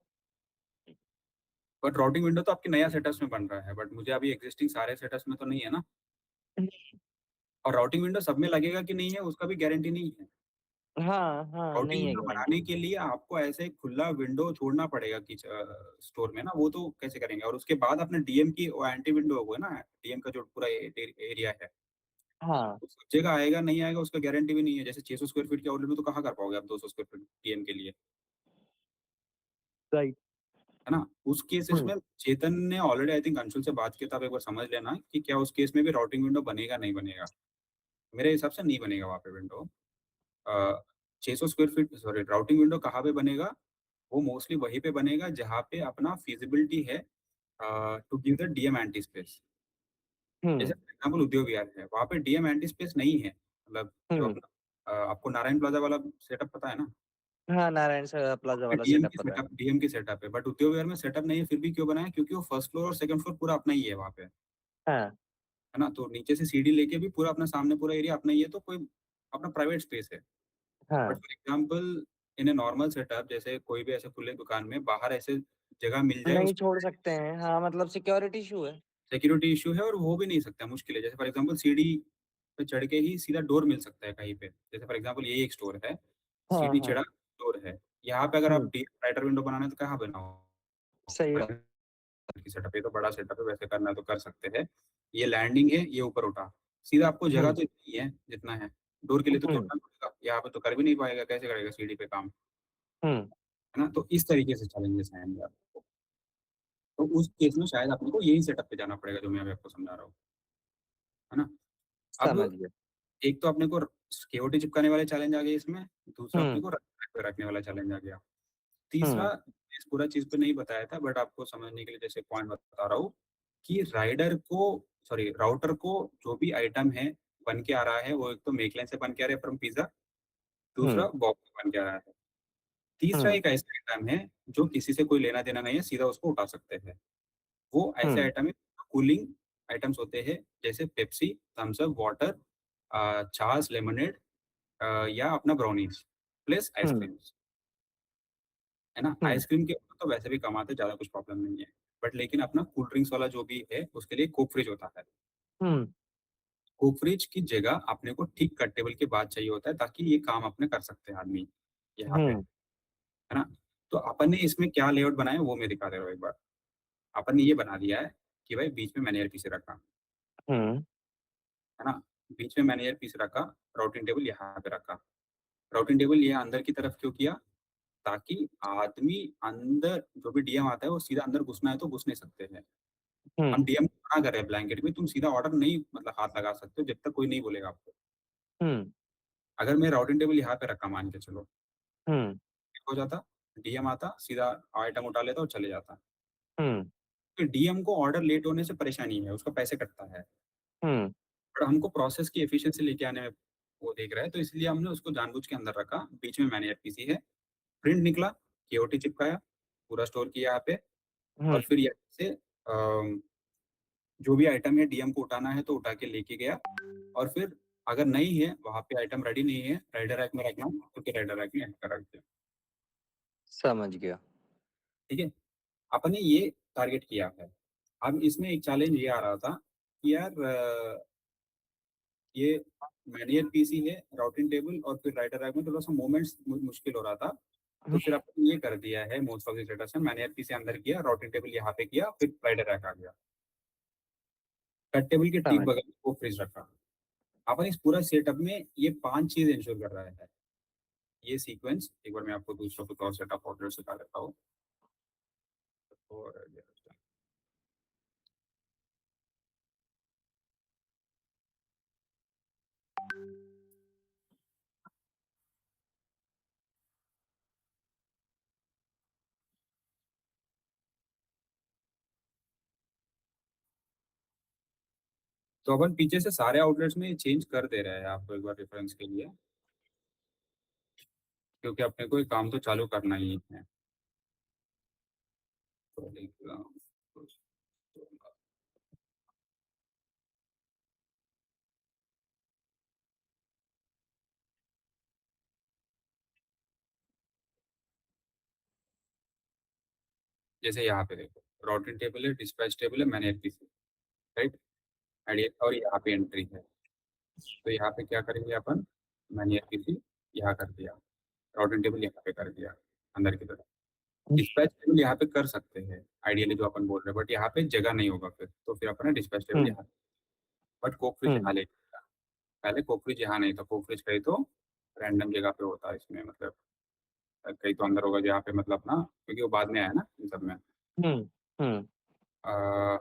Speaker 1: बट राउटिंग विंडो तो आपके नया सेटअप्स में बन रहा है, बट मुझे अभी एक्जिस्टिंग सारे सेटअप्स में तो नहीं है ना। और राउटिंग विंडो सब में लगेगा कि नहीं है उसका भी गारंटी नहीं है।
Speaker 2: हाँ, हाँ,
Speaker 1: राउटिंग
Speaker 2: नहीं है
Speaker 1: विंडो बनाने
Speaker 2: गारंटी।
Speaker 1: के लिए आपको ऐसे एक खुला विंडो छोड़ना पड़ेगा कि स्टोर में ना, वो तो कैसे करेंगे? और उसके बाद अपने डीएम की वो एंटी विंडो होगा ना, डीएम का जो पूरा एरिया है,
Speaker 2: हाँ,
Speaker 1: वो सब जगह आएगा नहीं आएगा उसका गारंटी भी नहीं है। जैसे 600 स्क्वायर फीट के आउटलेट में तो कहाँ कर पाओगे आप 200 स्क्वायर फीट डीएम के लिए,
Speaker 2: राइट।
Speaker 1: है ना? उस केसेस
Speaker 2: हुँ,
Speaker 1: में चेतन ने ऑलरेडी आई थिंक अंशुल से बात किया था, आप एक बार समझ लेना कि क्या उस केस में भी राउटिंग विंडो बनेगा नहीं बनेगा। मेरे हिसाब से नहीं बनेगा वहाँ पे window. 600 square feet sorry routing window कहाँ पे बनेगा? वो मोस्टली वहीं पे बनेगा जहाँ पे अपना फीजिबिलिटी है to give the DM anti space. जैसे
Speaker 2: हुँ,
Speaker 1: फॉर एग्जांपल उद्योग विहार है, वहाँ पे डीएम एंटी स्पेस नहीं है। मतलब जो
Speaker 2: हुँ।
Speaker 1: अपना आपको नारायण प्लाजा वाला सेटअप पता है ना?
Speaker 2: हाँ, नारायण स प्लाज़ा
Speaker 1: वहाँ पे
Speaker 2: वाला सेटअप पता है।
Speaker 1: डीएम की सेटअप है, बट उद्योग विहार में सेटअप नहीं है, फिर भी क्यों बना है? क्योंकि वो फर्स्ट फ्लोर और सेकंड फ्लोर पूरा अपना ही है वहाँ पे,
Speaker 2: हाँ,
Speaker 1: है ना? तो नीचे से सीढ़ी लेके भी पूरा अपना सामने पूरा एरिया अपना ही है, तो कोई अपना प्राइवेट स्पेस है। बट
Speaker 2: हाँ।
Speaker 1: For example in a normal setup जैसे कोई भी ऐसे खुले दुकान में बाहर ऐसे जगह मिल जाए,
Speaker 2: नहीं
Speaker 1: उसमें
Speaker 2: छोड़ सकते हैं। हाँ, मतलब सिक्योरिटी इश्यू है।
Speaker 1: सिक्योरिटी इश्यू है और हो भी नहीं सकता, मुश्किल है। जैसे फॉर एग्जांपल सीढ़ी पे चढ़ के ही सीधा डोर मिल सकता है कहीं पे। जैसे फॉर एग्जांपल ये एक स्टोर है,
Speaker 2: हाँ,
Speaker 1: सीढ़ी
Speaker 2: हाँ।
Speaker 1: चढ़ा डोर है। यहाँ पे अगर आप
Speaker 2: हुँ,
Speaker 1: डी राइटर विंडो बनाना है तो कहाँ
Speaker 2: सही बात।
Speaker 1: बनाओगे? की सेटअप है तो बड़ा सेटअप है, वैसे करना है तो कर सकते हैं। ये लैंडिंग है, ये ऊपर उठा। सीधा आपको जगह
Speaker 2: हुँ,
Speaker 1: तो इतनी ही है जितना है। डोर के लिए तो
Speaker 2: हुँ,
Speaker 1: तोड़ना पड़ेगा, यहाँ पे तो कर भी नहीं पाएगा, कैसे करेगा सीढ़ी पे काम,
Speaker 2: हुँ।
Speaker 1: है ना? तो इस तरीके से चैलेंजेस आएँगे आपको। तो उस केस में शायद अपने को यही सेटअप पे जाना पड़ेगा जो मैं अभी आपको समझा रहा हूँ, है ना? अब
Speaker 2: समझ गया।
Speaker 1: एक तो अपने को केओटी चिपकाने वाले चैलेंज आ गए इसमें, दूसरा अपने
Speaker 2: हुँ,
Speaker 1: को रैक पे रखने वाला चैलेंज आ गया।
Speaker 2: हुँ,
Speaker 1: तीसरा इस पूरा चीज़ पे नहीं बताया था बट आपको समझने के लिए जैसे पॉइंट बता रहा हूँ कि राउटर को जो भी आइटम है बन के आ रहा है, वो एक तो मेकलैन से बन के आ रहा है फ्रॉम पिज़्ज़ा, दूसरा
Speaker 2: हुँ,
Speaker 1: बॉक्स से बन के आ रहा है। तीसरा
Speaker 2: हुँ,
Speaker 1: एक ऐसा आइटम है जो किसी से कोई लेना-देना नहीं है, सीधा उसको उठा सकते हैं। वो ऐसे
Speaker 2: हुँ,
Speaker 1: आइटम है कूलिंग आइटम्स होते हैं जैसे पेप्सी, थम्स अप, वाटर छाछ, लेमनेड या अपना ब्राउनीज़ प्लस
Speaker 2: हुँ,
Speaker 1: आइसक्रीम्स, है ना?
Speaker 2: हुँ,
Speaker 1: आइसक्रीम के ऊपर तो वैसे भी कमाते हैं, ज़्यादा कुछ प्रॉब्लम नहीं है। बट लेकिन अपना कोल्ड ड्रिंक्स वाला जो भी है, उसके लिए कोक फ्रिज होता है।
Speaker 2: हुँ,
Speaker 1: कोक फ्रिज की जगह अपने को ठीक कट टेबल के बाद चाहिए होता है ताकि ये काम अपने कर सकते हैं आदमी यहाँ पे,
Speaker 2: हुँ,
Speaker 1: है ना? तो अपन ने इसमें क्या लेआउट बनाया वो मैं दिखा दे रहा हूँ एक बार। अपन ने ये बना दिया है कि भाई बीच में मैंने ईयरपीस रखा,
Speaker 2: हुँ,
Speaker 1: है ना? बीच में मैंने ईयरपीस रखा, राउटिंग टेबल यहाँ पे रखा। राउटिंग टेबल ये अंदर की तरफ क्यों किया? ताकि आदमी अंदर जो भी डीएम आता है वो सीधा अंदर घुसना है तो घुस नहीं सकते हैं। हम
Speaker 2: हुँ,
Speaker 1: डीएम को मना कर रहे हैं ब्लैंकेट में, तुम सीधा ऑर्डर नहीं मतलब हाथ लगा सकते हो जब तक कोई नहीं बोलेगा आपको।
Speaker 2: हुँ,
Speaker 1: अगर मैं राउटिंग टेबल यहाँ पे रखा मान के चलो,
Speaker 2: हुँ,
Speaker 1: हो जाता, डीएम आता, सीधा आइटम उठा लेता और चले जाता।
Speaker 2: हुँ,
Speaker 1: तो डीएम को ऑर्डर लेट होने से परेशानी है, उसका पैसे कटता है।
Speaker 2: हुँ,
Speaker 1: बट हमको प्रोसेस की एफिशिएंसी लेके आने में वो देख रहा है, तो इसलिए हमने उसको जानबूझ के अंदर रखा। बीच में मैनेजर पीसी है, प्रिंट निकला, केओटी चिपकाया, पूरा स्टोर किया यहाँ पे।
Speaker 2: हुँ,
Speaker 1: और फिर यहाँ से जो भी आइटम है डीएम को उठाना है तो उठा के लेके गया। और फिर अगर नहीं है, वहाँ पे आइटम रेडी नहीं है, राइडर रैक में रखना, तो फिर राइडर रैक में रख दिया।
Speaker 2: समझ गया।
Speaker 1: ठीक है? अपन ने ये टारगेट किया है। अब इसमें एक चैलेंज ये आ रहा था कि यार ये मैनुअल पीसी है, राउटिंग टेबल और फिर राइटर रैक में थोड़ा-सा मूवमेंट्स मुश्किल हो रहा था। तो
Speaker 2: हुँ,
Speaker 1: फिर आपने ये कर दिया है मोस्ट ऑफ द स्टेटस में मैनुअल पीसी अंदर किया, राउटिंग टेबल यहाँ पे किया, फिर राइटर रैक आ गया। कट टेबल के ठीक
Speaker 2: समझ
Speaker 1: बगल में वो फ्रिज रखा। अपन इस पूरा सेटअप में ये 5 चीज़ एंश्योर कर रहा है। ये सीक्वेंस एक बार मैं आपको दूसरा कुछ और सेटअप ऑर्डर सिखा देता हूँ। और तो अपन पीछे से सारे आउटलेट्स में चेंज कर दे रहे हैं आपको एक बार रेफरेंस के लिए, क्योंकि अपने को ये काम तो चालू करना ही है। तो जैसे यहाँ पे देखो, राउटिंग टेबल है, डिस्पैच टेबल है, मैनेज पीसी, राइट? और यहाँ पे एंट्री है। तो यहाँ पे क्या करेंगे अपन, मैनुअल पीसी यहाँ कर दिया, राउटिंग टेबल यहाँ पे कर दिया अंदर की तरफ। डिस्पैच टेबल यहाँ पे कर सकते हैं आइडियली जो अपन बोल रहे हैं, बट यहाँ पे जगह नहीं होगा फिर, तो फिर अपन डिस्पैच टेबल
Speaker 2: हुँ,
Speaker 1: यहाँ। बट कोक फ्रिज
Speaker 2: हुँ,
Speaker 1: यहाँ ले, पहले कोक फ्रिज यहाँ नहीं था। कोक फ्रिज कहीं तो रैंडम जगह पे होता है इसमें, मतलब कहीं तो अंदर होगा जहाँ पे मतलब ना, क्योंकि वो बाद में आया ना इन सब में।
Speaker 2: हुँ, हुँ।
Speaker 1: Uh,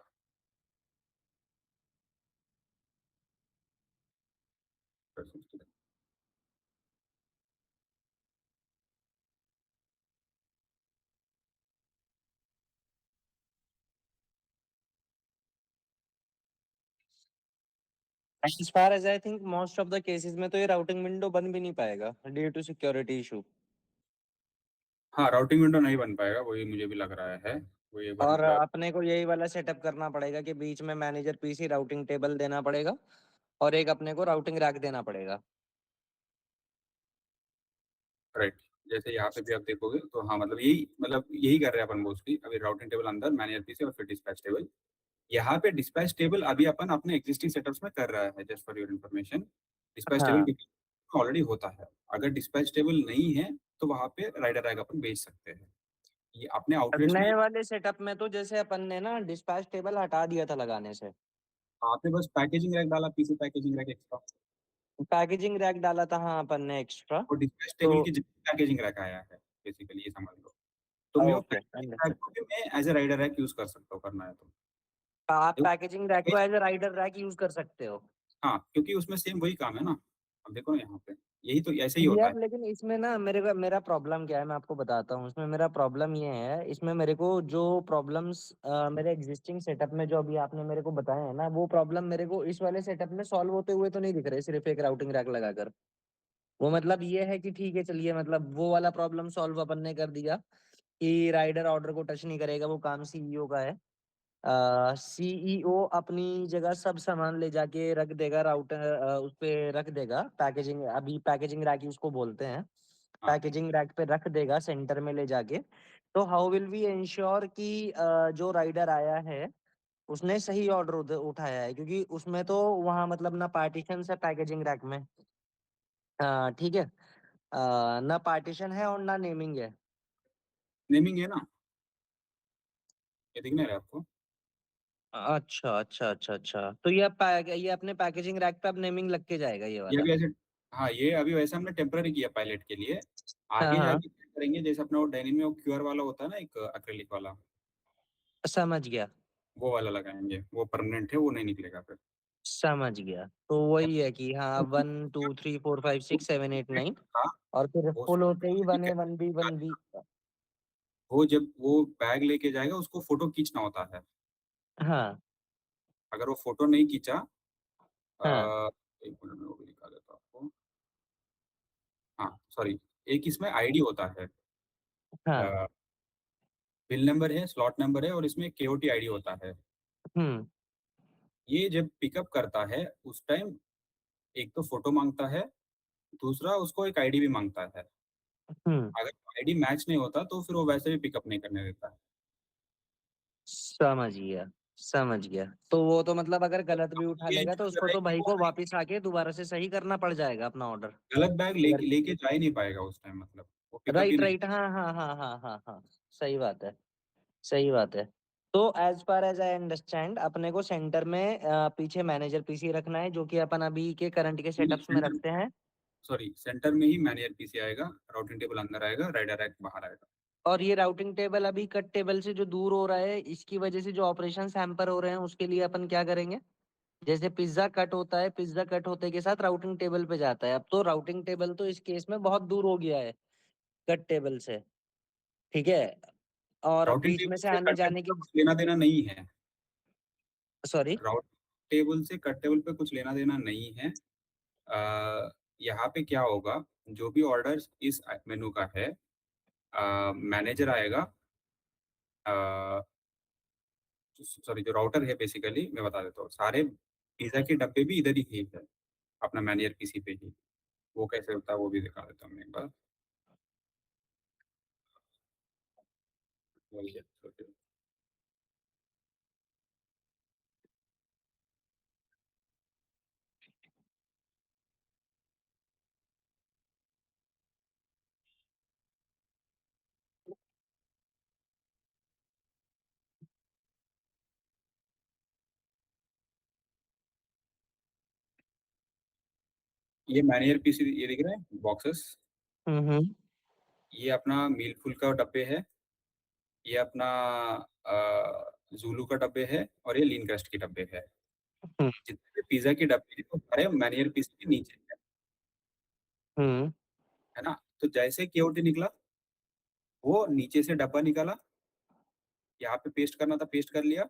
Speaker 2: as far as I think most of the cases में तो ये राउटिंग विंडो बन भी नहीं पाएगा ड्यू टू सिक्योरिटी इश्यू।
Speaker 1: हाँ, राउटिंग विंडो नहीं बन पाएगा, वही मुझे भी लग रहा है। वो एक बार
Speaker 2: और
Speaker 1: मतलब
Speaker 2: अपने को यही वाला सेटअप करना पड़ेगा कि बीच में मैनेजर पीसी राउटिंग टेबल देना पड़ेगा और एक अपने को राउटिंग रैक देना पड़ेगा।
Speaker 1: राइट, जैसे यहाँ पे भी आप देखोगे तो हाँ, मतलब यही कर रहे हैं अपन मोस्टली। अभी राउटिंग टेबल अंदर, मैनुअल पीसी और फिर डिस्पैच टेबल। यहाँ पे डिस्पैच टेबल अभी अपन अपने एग्जिस्टिंग सेटअप्स में कर रहा है, just for your information. Dispatch table
Speaker 2: हाँ,
Speaker 1: ऑलरेडी होता है। अगर डिस्पैच टेबल नहीं है, तो वहाँ पे राइडर रैक अपन भेज सकते हैं। ये अपने
Speaker 2: अब
Speaker 1: आउटलेट्स में
Speaker 2: नए वाले सेटअप में तो जैसे अपन ने ना डिस्पैच टेबल हटा दिया था लगाने से।
Speaker 1: वहाँ पे बस पैकेजिंग रैक डाला, PC packaging rack extra.
Speaker 2: Packaging rack डाला था हाँ अपन ने एक्स्ट्रा।
Speaker 1: और डिस्पैच
Speaker 2: तो
Speaker 1: टेबल की जगह पैकेजिंग रैक आया है, बेसिकली ये समझ लो। तो मैं वो
Speaker 2: ओके
Speaker 1: पैकेजिंग रैक
Speaker 2: अंडरस्टूड।
Speaker 1: को भी मैं as a rider rack use कर सकता हूँ, करना है तो।
Speaker 2: आप
Speaker 1: देखो,
Speaker 2: पैकेजिंग रैक को as a rider rack use कर सकते हो।
Speaker 1: हाँ, क्योंकि उसमें सेम वही काम है ना। अब देखो ना यहाँ पे, यही तो ऐसे ही होता
Speaker 2: यार
Speaker 1: है।
Speaker 2: लेकिन इसमें ना मेरा प्रॉब्लम क्या है मैं आपको बताता हूँ। इसमें मेरा प्रॉब्लम ये है, इसमें मेरे को जो प्रॉब्लम्स मेरे एग्जिस्टिंग सेटअप में जो अभी आपने मेरे को बताए हैं ना, वो प्रॉब्लम मेरे को इस वाले सेटअप में सॉल्व होते हुए तो नहीं दिख रहे सिर्फ एक राउटिंग रैक लगाकर। वो मतलब ये है कि ठीक है चलिए, मतलब वो वाला प्रॉब्लम सॉल्व अपन ने कर दिया कि राइडर ऑर्डर को टच नहीं करेगा, वो काम सीईओ का है। सीईओ अपनी जगह सब सामान ले जाके रख देगा, राउटर उस पे रख देगा, पैकेजिंग अभी पैकेजिंग रैक ही उसको बोलते हैं।
Speaker 1: हाँ,
Speaker 2: पैकेजिंग रैक पे रख देगा सेंटर में ले जाके। तो हाउ विल वी इंश्योर कि जो राइडर आया है उसने सही ऑर्डर उठाया है, क्योंकि उसमें तो वहाँ मतलब ना पार्टीशन है पैकेजिंग रैक में। ठीक है। ना पार्टीशन है और ना नेमिंग है।
Speaker 1: नेमिंग है ना, ये दिख नहीं रहा है आपको?
Speaker 2: अच्छा अच्छा अच्छा अच्छा, तो ये अपने पैकेजिंग रैक पे अब नेमिंग लग के जाएगा ये
Speaker 1: ये
Speaker 2: वाला।
Speaker 1: अभी ऐसे, हाँ, ये अभी वैसे हमने टेम्पररी किया पायलट के लिए।
Speaker 2: हाँ
Speaker 1: आगे
Speaker 2: हाँ,
Speaker 1: जाके क्या करेंगे, जैसे अपना वो डेनिम में वो क्यूआर वाला होता है ना, एक एक्रिलिक वाला,
Speaker 2: समझ गया
Speaker 1: वो वाला लगाएंगे। वो परमानेंट है, वो नहीं निकलेगा फिर।
Speaker 2: समझ गया। तो वही है कि हाँ 1 2 3 4 5 6 7 8 9
Speaker 1: हाँ,
Speaker 2: और फिर
Speaker 1: वो
Speaker 2: फुल होते ही वन ए वन बी
Speaker 1: क्या
Speaker 2: वन बी।
Speaker 1: करना, वो जब वो बैग लेके जाएगा उसको फोटो खींचना होता है।
Speaker 2: हाँ
Speaker 1: अगर वो फोटो नहीं खींचा,
Speaker 2: हाँ,
Speaker 1: 1 मिनट में वो भी दिखा देता हूँ आपको। हाँ, सॉरी, एक इसमें आईडी होता है।
Speaker 2: हाँ,
Speaker 1: अ, बिल नंबर है, स्लॉट नंबर है और इसमें केओटी आईडी होता है।
Speaker 2: हुँ,
Speaker 1: ये जब पिकअप करता है, उस टाइम एक तो फ़ोटो माँगता है, दूसरा उसको एक आईडी भी माँगता है।
Speaker 2: हुँ।
Speaker 1: अगर आईडी मैच नहीं होता, तो फिर वो वैसे भी पिकअप नहीं करने देता है।
Speaker 2: समझ गया, समझ गया। तो वो तो मतलब अगर गलत भी
Speaker 1: अब
Speaker 2: उठा
Speaker 1: ये
Speaker 2: लेगा तो
Speaker 1: जो
Speaker 2: उसको
Speaker 1: है
Speaker 2: तो
Speaker 1: कि
Speaker 2: भाई
Speaker 1: वो
Speaker 2: को वापिस आके दोबारा से सही करना पड़ जाएगा अपना ऑर्डर।
Speaker 1: गलत बैग
Speaker 2: अगर
Speaker 1: लेके लेके जा ही नहीं पाएगा उस टाइम, मतलब वो पिकअप ही
Speaker 2: राइट,
Speaker 1: नहीं।
Speaker 2: राइट। हाँ, हाँ, हाँ, हाँ, हाँ, हाँ। सही बात है, सही बात है। तो as far as I understand अपने को सेंटर में पीछे मैनेजर पीसी रखना है जो कि अपन अभी के करंट के
Speaker 1: नहीं,
Speaker 2: सेटअप्स में रखते हैं।
Speaker 1: सेंटर में ही मैनुअल पीसी आएगा, राउटिंग टेबल अंदर आएगा, राइडर रैक बाहर आएगा।
Speaker 2: और ये राउटिंग टेबल अभी कट टेबल से जो दूर हो रहा है, इसकी वजह से जो ऑपरेशंस हैम्पर हो रहे हैं, उसके लिए अपन क्या करेंगे? जैसे पिज़्ज़ा कट होता है, पिज़्ज़ा कट होते के साथ राउटिंग टेबल पे जाता है। अब तो राउटिंग टेबल तो इस केस में बहुत दूर हो गया है कट टेबल से, ठीक है? और
Speaker 1: राउटिंग
Speaker 2: बीच में
Speaker 1: टेबल
Speaker 2: से
Speaker 1: से कट टेबल
Speaker 2: आने-जाने
Speaker 1: का
Speaker 2: की
Speaker 1: कुछ लेना-देना नहीं है।
Speaker 2: सॉरी?
Speaker 1: राउट टेबल से कट टेबल पे कुछ लेना-देना नहीं है। यहाँ पे क्या होगा, जो भी ऑर्डर्स इस मेनू का है, मैनेजर आएगा, अ, सॉरी, जो राउटर है बेसिकली मैं बता देता हूँ, सारे पिज़्ज़ा के डब्बे भी इधर ही है, अपना मैनुअल पीसी पे ही। वो कैसे होता है वो भी दिखा देता हूँ मैं एक बार। बोलिए, सोचिए। ये मैनुअल पीसी ये दिख रहा है बॉक्सेस,
Speaker 2: हुँ, हुँ,
Speaker 1: ये अपना मील फुल का डब्बे है, ये अपना ज़ुलू का डब्बे है और ये लीन क्रस्ट के डब्बे है।
Speaker 2: हुँ,
Speaker 1: जितने भी पिज़्ज़ा के डब्बे हैं वो सारे मैनुअल पीसी के नीचे
Speaker 2: हुँ,
Speaker 1: है ना? तो जैसे केओटी निकला, वो नीचे से डब्बा निकाला, यहाँ पे पेस्ट करना था पेस्ट कर लिया,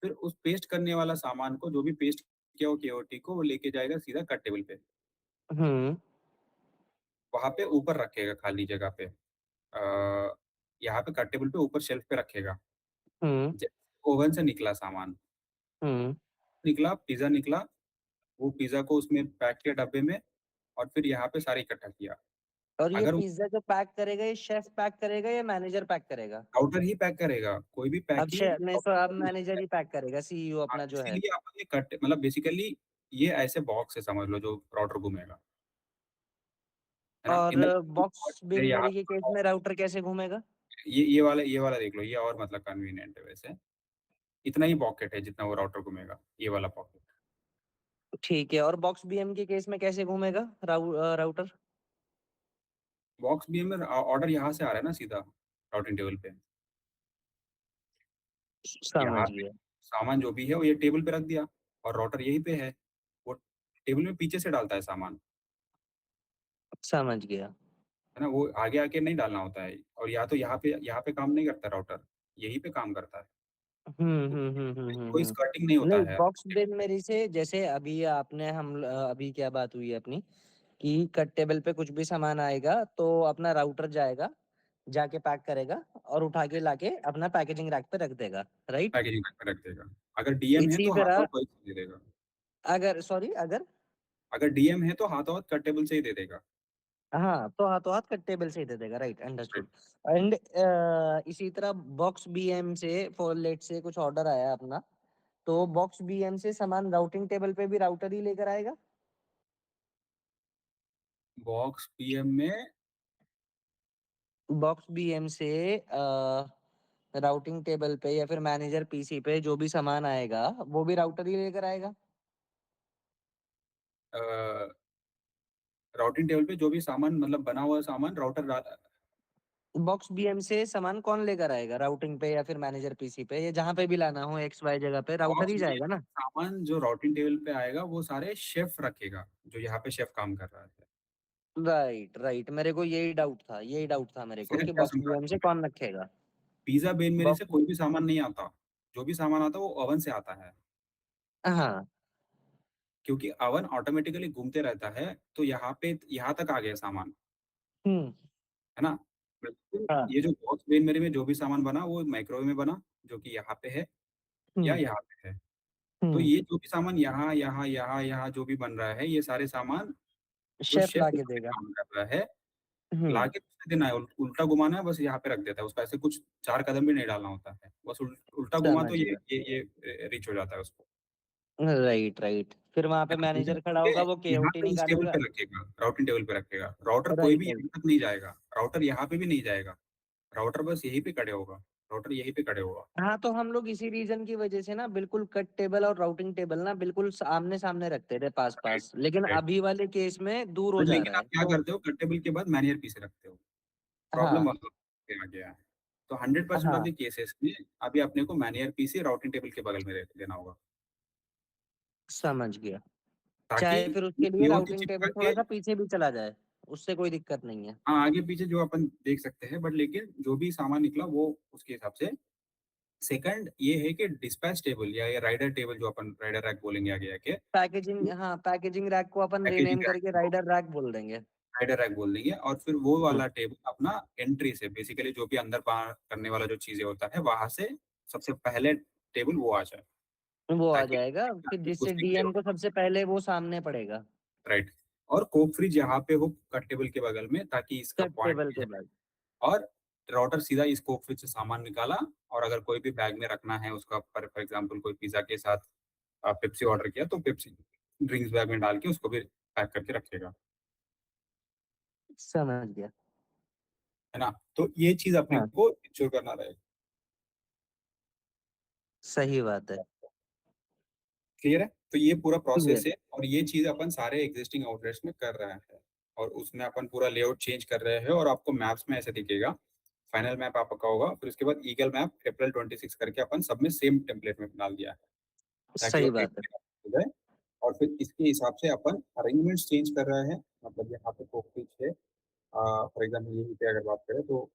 Speaker 1: फिर उस पेस्ट करने वाला सामान को जो भी पेस्ट किया हो केओटी को वो लेके जाएगा सीधा कट टेबल पे।
Speaker 2: हुँ,
Speaker 1: वहाँ पे ऊपर रखेगा खाली जगह पे। यहाँ पे कट टेबल पे ऊपर शेल्फ पे रखेगा।
Speaker 2: हुँ,
Speaker 1: जैसे ओवन से निकला सामान,
Speaker 2: हुँ।
Speaker 1: निकला पिज़्ज़ा निकला, वो पिज़्ज़ा को उसमें पैक किया डब्बे में और फिर यहाँ पे सारे इकट्ठा किया।
Speaker 2: और ये
Speaker 1: अगर
Speaker 2: पिज़्ज़ा जो पैक करेगा, ये शेफ़ पैक करेगा या मैनेजर पैक करेगा?
Speaker 1: राउटर ही पैक करेगा, कोई भी
Speaker 2: अब
Speaker 1: पैकिंग
Speaker 2: शे नहीं सो अब
Speaker 1: राउटर नहीं
Speaker 2: मैनेजर
Speaker 1: है।
Speaker 2: ही पैक करेगा, सीईओ
Speaker 1: हाँ,
Speaker 2: अपना जो है।
Speaker 1: इसीलिए अपन ये कट मतलब बेसिकली ये ऐसे बॉक्स है समझ लो जो राउटर घूमेगा, है ना?
Speaker 2: और
Speaker 1: इन द
Speaker 2: बॉक्स बिन
Speaker 1: यहाँ
Speaker 2: मेरी के केस में राउटर कैसे घूमेगा?
Speaker 1: ये वाला देख लो, ये और मतलब कन्वीनिएंट है वैसे। इतना ही पॉकेट है जितना वो राउटर घूमेगा, ये वाला पॉकेट।
Speaker 2: ठीक है और बॉक्स बीएम के केस में कैसे घूमेगा राउटर?
Speaker 1: बॉक्स बीएम में ऑर्डर यहाँ से आ रहा है ना सीधा राउटिंग टेबल पे।
Speaker 2: समझ
Speaker 1: यहाँ पे
Speaker 2: गया,
Speaker 1: सामान जो भी है वो ये टेबल पे रख दिया और राउटर यहीं पे है। वो टेबल में पीछे से डालता है सामान,
Speaker 2: समझ गया।
Speaker 1: है ना? वो आगे-आगे नहीं डालना होता है और या तो यहाँ पे काम नहीं करता राउटर, यहीं पे काम करता है।
Speaker 2: हुँ,
Speaker 1: तो
Speaker 2: हुँ, हुँ, हुँ, हुँ,
Speaker 1: कोई
Speaker 2: हुँ।
Speaker 1: स्कर्टिंग नहीं होता
Speaker 2: नहीं
Speaker 1: है।
Speaker 2: बॉक्स बिन मेरी से जैसे अभी आपने अभी क्या बात हुई है अपनी कि कट टेबल पे कुछ भी सामान आएगा तो अपना राउटर जाएगा, जाके पैक करेगा और उठा के लाके अपना पैकेजिंग रैक पे रख देगा, राइट?
Speaker 1: पैकेजिंग करके रख देगा। अगर डीएम है
Speaker 2: इसी
Speaker 1: तो
Speaker 2: तरह
Speaker 1: हाथों-हाथ वही दे देगा।
Speaker 2: अगर सॉरी अगर
Speaker 1: अगर डीएम है तो हाथों-हाथ कट टेबल से ही दे देगा।
Speaker 2: हाँ, तो हाथों-हाथ कट टेबल से ही दे देगा, राइट
Speaker 1: राइट।
Speaker 2: अंडरस्टूड। एंड इसी तरह बॉक्स बीएम से फॉर लेट्स से कुछ ऑर्डर आया अपना, तो बॉक्स बीएम से सामान राउटिंग टेबल पे भी राउटर ही लेकर आएगा?
Speaker 1: बॉक्स पीएम में
Speaker 2: बॉक्स बीएम से राउटिंग टेबल पे या फिर मैनेजर पीसी पे जो भी सामान आएगा, वो भी राउटर ही लेकर आएगा?
Speaker 1: अ, राउटिंग टेबल पे जो भी सामान मतलब बना हुआ सामान राउटर
Speaker 2: बॉक्स बीएम से सामान कौन लेकर आएगा राउटिंग पे या फिर मैनेजर पीसी पे या जहाँ पे भी लाना हो एक्स वाई जगह पे राउटर
Speaker 1: बॉक्स
Speaker 2: ही
Speaker 1: में
Speaker 2: जाएगा ना?
Speaker 1: सामान जो राउटिंग टेबल पे आएगा वो सारे शेफ रखेगा, जो यहाँ पे शेफ काम कर रहा है।
Speaker 2: राइट, राइट मेरे को यही डाउट था मेरे को
Speaker 1: शेफ
Speaker 2: कि
Speaker 1: क्या
Speaker 2: बॉक्स
Speaker 1: समझा
Speaker 2: बीएम से कौन रखेगा?
Speaker 1: पिज़्ज़ा बेन मेरे से
Speaker 2: बॉक्स
Speaker 1: कोई भी सामान नहीं आता। जो भी सामान आता है वो ओवन से आता है।
Speaker 2: हाँ,
Speaker 1: क्योंकि ओवन ऑटोमेटिकली घूमते रहता है, तो यहाँ पे यहाँ तक आ गया सामान,
Speaker 2: हुँ,
Speaker 1: है ना? बिल्कुल,
Speaker 2: हाँ,
Speaker 1: ये जो बॉक्स बेन मेरे में जो भी सामान बना वो माइक्रोवेव में बना, जो कि यहाँ पे है या
Speaker 2: हुँ,
Speaker 1: यहाँ पे है। तो
Speaker 2: हुँ,
Speaker 1: ये जो भी सामान यहाँ, यहाँ, यहाँ, यहाँ जो भी बन रहा है, ये सारे सामान जो
Speaker 2: शेफ़
Speaker 1: शेफ़
Speaker 2: ला के
Speaker 1: यहाँ पे
Speaker 2: देगा।
Speaker 1: काम कर रहा है,
Speaker 2: हुँ,
Speaker 1: लाके उसने देना है, उल्टा घुमाना है, बस यहाँ पे रख देता है। उसको ऐसे कुछ 4 कदम भी नहीं डालना होता है। बस उल्टा घुमा तो
Speaker 2: समझ गया।
Speaker 1: ये रिच हो जाता है उसको।
Speaker 2: Right, right. फिर वहाँ
Speaker 1: है
Speaker 2: पे
Speaker 1: ना?
Speaker 2: मैनेजर खड़ा
Speaker 1: ये
Speaker 2: होगा, वो
Speaker 1: यहाँ
Speaker 2: केओटी
Speaker 1: पे इस टेबल
Speaker 2: निकालेगा।
Speaker 1: पे रखेगा, राउटिंग टेबल पे रखेगा। राउटर कोई
Speaker 2: राइट,
Speaker 1: भी
Speaker 2: राइट।
Speaker 1: यहाँ तक नहीं जाएगा, राउटर यहाँ पे भी नहीं जाएगा। राउटर बस यहीं पे खड़े होगा, राउटर यहीं पे खड़े होगा।
Speaker 2: हाँ, तो हम लोग इसी रीज़न की वज़ह से ना बिल्कुल कट टेबल और राउटिंग टेबल ना बिल्कुल आमने-सामने रखते थे
Speaker 1: राइट,
Speaker 2: पास-पास, लेकिन
Speaker 1: राइट।
Speaker 2: अभी वाले केस में दूर हो
Speaker 1: बट
Speaker 2: जा
Speaker 1: लेकिन
Speaker 2: रहा
Speaker 1: आप
Speaker 2: है।
Speaker 1: क्या
Speaker 2: तो
Speaker 1: करते हो, कट टेबल के बाद मैन्युअल पीछे रखते हो। प्रॉब्लम
Speaker 2: हाँ,
Speaker 1: वहाँ पे आ गया है। तो 100% ऑफ
Speaker 2: हाँ,
Speaker 1: द केसेस में अभी अपने को मैन्युअल पीसी राउटिंग टेबल के बगल में रख देना होगा,
Speaker 2: समझ गया।
Speaker 1: ताकि
Speaker 2: चाहे फिर
Speaker 1: ये
Speaker 2: उसके लिए
Speaker 1: पीओसी
Speaker 2: राउटिंग
Speaker 1: चिपका
Speaker 2: टेबल
Speaker 1: के
Speaker 2: थोड़ा-सा पीछे भी चला जाए, उससे कोई दिक्कत नहीं है।
Speaker 1: हाँ, आगे-पीछे जो अपन देख सकते हैं, बट लेकिन जो भी सामान निकला वो उसके हिसाब से। सेकंड ये है कि डिस्पैच टेबल या ये राइडर टेबल जो अपन राइडर रैक बोलेंगे आगे जाके,
Speaker 2: पैकेजिंग हाँ, पैकेजिंग रैक को अपन
Speaker 1: पैकेजिंग
Speaker 2: रीनेम
Speaker 1: रैक
Speaker 2: करके
Speaker 1: को
Speaker 2: राइडर रैक बोल देंगे।
Speaker 1: राइडर रैक बोल देंगे और फिर वो
Speaker 2: हुँ,
Speaker 1: वाला टेबल अपना एंट्री से बेसिकली जो भी अंदर-बाहर करने वाला जो चीज़ें होता है, वहाँ से सबसे पहले टेबल वो आ जाए,
Speaker 2: वो आ
Speaker 1: ताकि
Speaker 2: जाएगा, फिर जिससे
Speaker 1: कुछ दिक्कत
Speaker 2: डीएम
Speaker 1: हो।
Speaker 2: को सबसे पहले वो सामने पड़ेगा,
Speaker 1: राइट। और कोक फ्रिज यहाँ पे हो कट टेबल के बगल में, ताकि इसका
Speaker 2: कट
Speaker 1: पॉइंट
Speaker 2: टेबल
Speaker 1: भी
Speaker 2: के
Speaker 1: है।
Speaker 2: बाद।
Speaker 1: और राउटर सीधा इस कोक फ्रिज से सामान निकाला, और अगर कोई भी बैग में रखना है उसका, फॉर एग्जांपल कोई पिज़्ज़ा के साथ पेप्सी ऑर्डर किया, तो पेप्सी ड्रिंक्स बैग में डाल के उसको भी पैक करके रखेगा,
Speaker 2: समझ गया।
Speaker 1: है ना? तो ये चीज़ अपने
Speaker 2: हाँ,
Speaker 1: को इंश्योर करना रहेगा।
Speaker 2: सही बात है।
Speaker 1: क्लियर है? तो ये पूरा
Speaker 2: क्लियर।
Speaker 1: प्रोसेस है और ये चीज़ अपन सारे एक्जिस्टिंग आउटलेट्स में कर रहे हैं और उसमें अपन पूरा लेआउट चेंज कर रहे हैं और आपको मैप्स में ऐसे दिखेगा। फाइनल मैप आपका होगा, फिर उसके बाद ईगल मैप अप्रैल 26 करके अपन सब में सेम टेम्पलेट में डाल दिया है, ताकि
Speaker 2: सही
Speaker 1: वो एक
Speaker 2: बात है।
Speaker 1: हो जाए। और फिर इसके हिसाब से अपन अरेंजमेंट्स चेंज कर रहे हैं। मतलब यहाँ पे कोक है, फॉर एग्जाम्पल यहीं पे अगर बात करें तो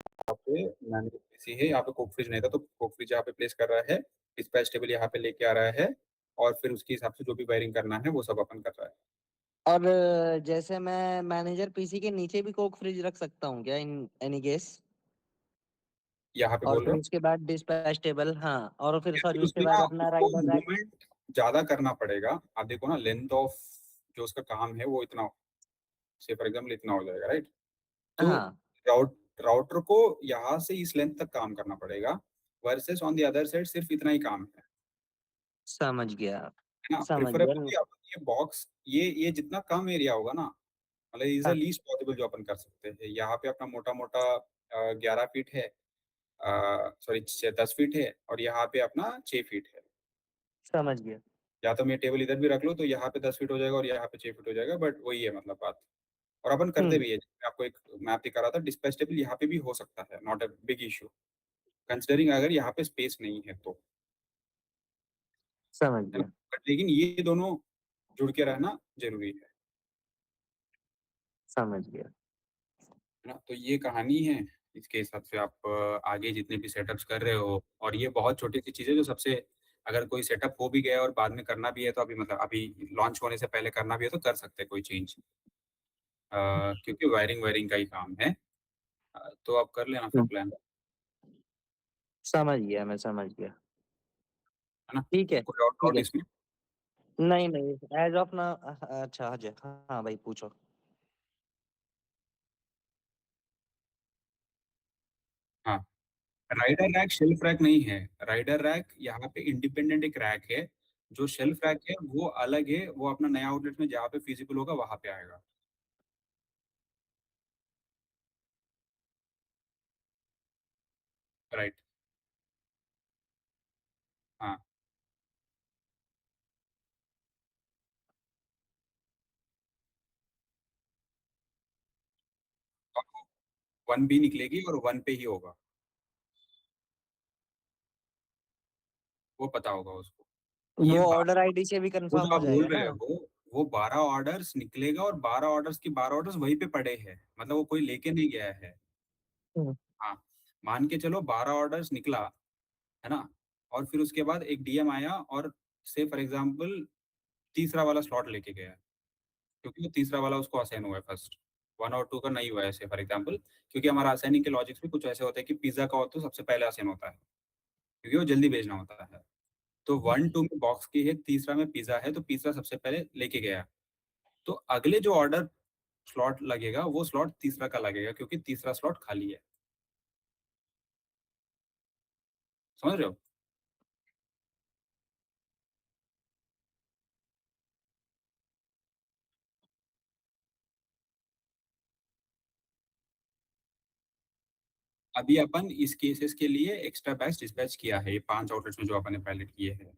Speaker 1: यहाँ पे मैंने पीसी है, यहाँ पे कोक फ्रिज नहीं था, तो कोक फ्रिज यहाँ पे प्लेस कर रहा है, डिस्पैच टेबल यहाँ पे लेके आ रहा है और फिर उसके हिसाब से जो भी वायरिंग करना है वो सब अपन कर रहा है।
Speaker 2: और जैसे मैं मैनेजर पीसी के नीचे भी कोक फ्रिज रख सकता हूँ क्या इन एनी केस?
Speaker 1: यहाँ पे
Speaker 2: और
Speaker 1: बोल रहे
Speaker 2: फिर
Speaker 1: हो?
Speaker 2: उसके बाद डिस्पैच टेबल हाँ, और फिर
Speaker 1: या
Speaker 2: सॉरी
Speaker 1: फिर
Speaker 2: उसके
Speaker 1: उसमें ना
Speaker 2: बाद अपना
Speaker 1: उसको
Speaker 2: राइडर रैक।
Speaker 1: मूवमेंट ज़्यादा करना पड़ेगा। आप देखो ना, लेंथ ऑफ जो उसका काम है वो इतना, से फॉर एग्जाम्पल इतना हो जाएगा, राइट? तो
Speaker 2: हाँ,
Speaker 1: राउटर को यहाँ से इस लेंथ तक काम करना पड़ेगा, versus on the other side सिर्फ इतना ही काम
Speaker 2: समझ गया,
Speaker 1: है ना?
Speaker 2: समझ गया।
Speaker 1: प्रेफरेबली अपन ये बॉक्स, ये जितना कम एरिया होगा ना, मतलब इज द
Speaker 2: हाँ,
Speaker 1: लीस्ट पॉसिबल जो अपन कर सकते हैं। यहाँ पे अपना मोटा-मोटा 11 फीट है, सॉरी 10 फीट है और यहाँ पे अपना 6 फीट है।
Speaker 2: समझ गया।
Speaker 1: या तो मैं टेबल इधर भी रख लूँ तो यहाँ पे 10 फीट हो जाएगा और यहाँ पे 6 फीट हो जाएगा, बट वही है मतलब बात। और अपन करते
Speaker 2: हुँ,
Speaker 1: भी है, मैं आपको एक मैप दिखा रहा था, डिस्पैच टेबल यहाँ पे भी हो सकता है, not a big issue, considering अगर यहाँ पे स्पेस नहीं है तो,
Speaker 2: समझ
Speaker 1: है ना?
Speaker 2: गया,
Speaker 1: बट लेकिन ये दोनों जुड़ के रहना ज़रूरी है।
Speaker 2: समझ गया।
Speaker 1: है ना? तो ये कहानी है। इसके हिसाब से आप आगे जितने भी सेटअप्स कर रहे हो, और ये बहुत छोटी-सी चीज़ है जो सबसे, अगर कोई सेटअप हो भी गया और बाद में करना भी है तो अभी मतलब अभी लॉन्च होने से पहले करना भी है तो कर सकते हैं कोई चेंज। क्योंकि वायरिंग-वायरिंग का ही काम है। तो आप कर लेना फिर
Speaker 2: हुँ,
Speaker 1: प्लान,
Speaker 2: समझ गया, मैं समझ गया।
Speaker 1: है ना?
Speaker 2: ठीक है,
Speaker 1: कोई और
Speaker 2: ठीक
Speaker 1: डाउट
Speaker 2: है।
Speaker 1: इसमें?
Speaker 2: नहीं, नहीं, ऐज़ ऑफ नाउ अच्छा अजय हाँ, भाई पूछो।
Speaker 1: हाँ, राइडर रैक शेल्फ रैक नहीं है। राइडर रैक यहाँ पे इंडिपेंडेंट एक रैक है। जो शेल्फ रैक है वो अलग है, वो अपना नया आउटलेट में जहाँ पे फिजिबल होगा वहाँ पे आएगा। राइट, हाँ। और 1 बी निकलेगी और 1 पे ही होगा, वो पता होगा उसको। ये
Speaker 2: वो ऑर्डर
Speaker 1: 12,
Speaker 2: आईडी से भी
Speaker 1: वो
Speaker 2: कन्फर्म
Speaker 1: जो
Speaker 2: हो
Speaker 1: आप बोल
Speaker 2: जाएगा
Speaker 1: रहे
Speaker 2: ना?
Speaker 1: हो, वो 12 ऑर्डर्स निकलेगा और 12 ऑर्डर्स की 12 ऑर्डर्स वहीं पे पड़े हैं। मतलब वो कोई लेके नहीं गया है।
Speaker 2: हुँ,
Speaker 1: हाँ, मान के चलो 12 ऑर्डर्स निकला, है ना? और फिर उसके बाद एक डीएम आया और से फॉर एग्ज़ाम्पल तीसरा वाला स्लॉट लेके गया है, क्योंकि वो तीसरा वाला उसको असाइन हुआ है फर्स्ट। 1 और 2 का नहीं हुआ है ऐसे फॉर एग्ज़ाम्पल, क्योंकि हमारा असाइनिंग के लॉजिक्स भी कुछ ऐसे होते हैं कि पिज़्ज़ा का हो तो सबसे पहले असाइन होता है, क्योंकि वो जल्दी भेजना होता है। तो 1-2 में बॉक्स की है, तीसरा में पिज़्ज़ा है, तो पिज़्ज़ा सबसे पहले लेके गया। तो अगले जो ऑर्डर स्लॉट लगेगा, वो स्लॉट तीसरा का लगेगा, क्योंकि तीसरा स्लॉट खाली है। समझ रहे हो? अभी अपन इस केसेस के लिए एक्स्ट्रा बैच डिस्पैच किया है, ये 5 आउटलेट्स में जो अपन ने पायलट किए हैं।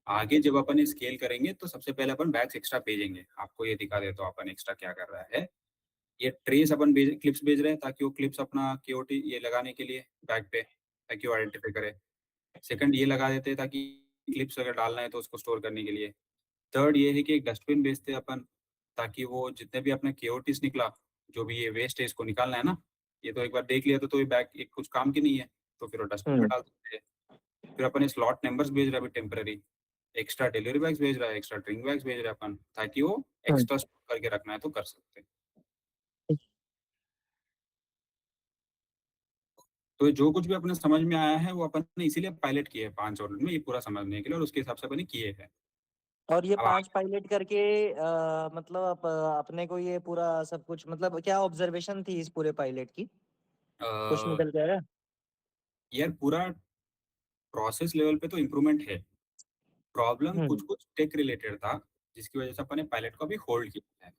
Speaker 1: आगे जब अपन स्केल करेंगे तो सबसे पहले अपन बैग्स एक्स्ट्रा भेजेंगे। आपको ये दिखा देता हूँ अपन एक्स्ट्रा क्या कर रहा है। ये ट्रेस अपन क्लिप्स भेज रहे हैं, ताकि वो क्लिप्स अपना केओटी ये लगाने के लिए बैग पे, ताकि वो आइडेंटिफाई करे। सेकंड ये लगा देते हैं ताकि क्लिप्स अगर डालना है तो उसको स्टोर करने के लिए। थर्ड ये है कि एक डस्टबिन भेजते हैं अपन, ताकि वो जितने भी अपने केओटीज निकला, जो भी ये वेस्ट है इसको निकालना है ना, ये तो एक बार देख लिया तो ये बैग एक कुछ काम की नहीं है, तो फिर वो डस्टबिन में
Speaker 2: हुँ,
Speaker 1: डाल सकते हैं। फिर अपन स्लॉट नंबर्स भेज रहे हैं अभी टेम्पररी, एक्स्ट्रा डिलीवरी बैग्स भेज रहा है, एक्स्ट्रा ड्रिंक बैग्स भेज रहे हैं अपन, ताकि वो
Speaker 2: हुँ।
Speaker 1: एक्स्ट्रा स्टोर करके रखना है तो कर सकते हैं। तो जो कुछ भी अपने समझ में आया है वो अपन ने इसीलिए पायलट किए हैं 5 ऑर्डर में, ये पूरा समझने के लिए, और उसके हिसाब से अपन ने किए हैं।
Speaker 2: और ये
Speaker 1: अब
Speaker 2: 5
Speaker 1: आगे
Speaker 2: पायलट करके मतलब अपने को ये पूरा सब कुछ मतलब क्या ऑब्जर्वेशन थी इस पूरे पायलट की? कुछ
Speaker 1: अ,
Speaker 2: निकल के आया?
Speaker 1: यार पूरा प्रोसेस लेवल पे तो इम्प्रूवमेंट है। प्रॉब्लम
Speaker 2: हुँ,
Speaker 1: कुछ-कुछ टेक रिलेटेड था, जिसकी वजह से अपन ने पायलट को अभी होल्ड किया है।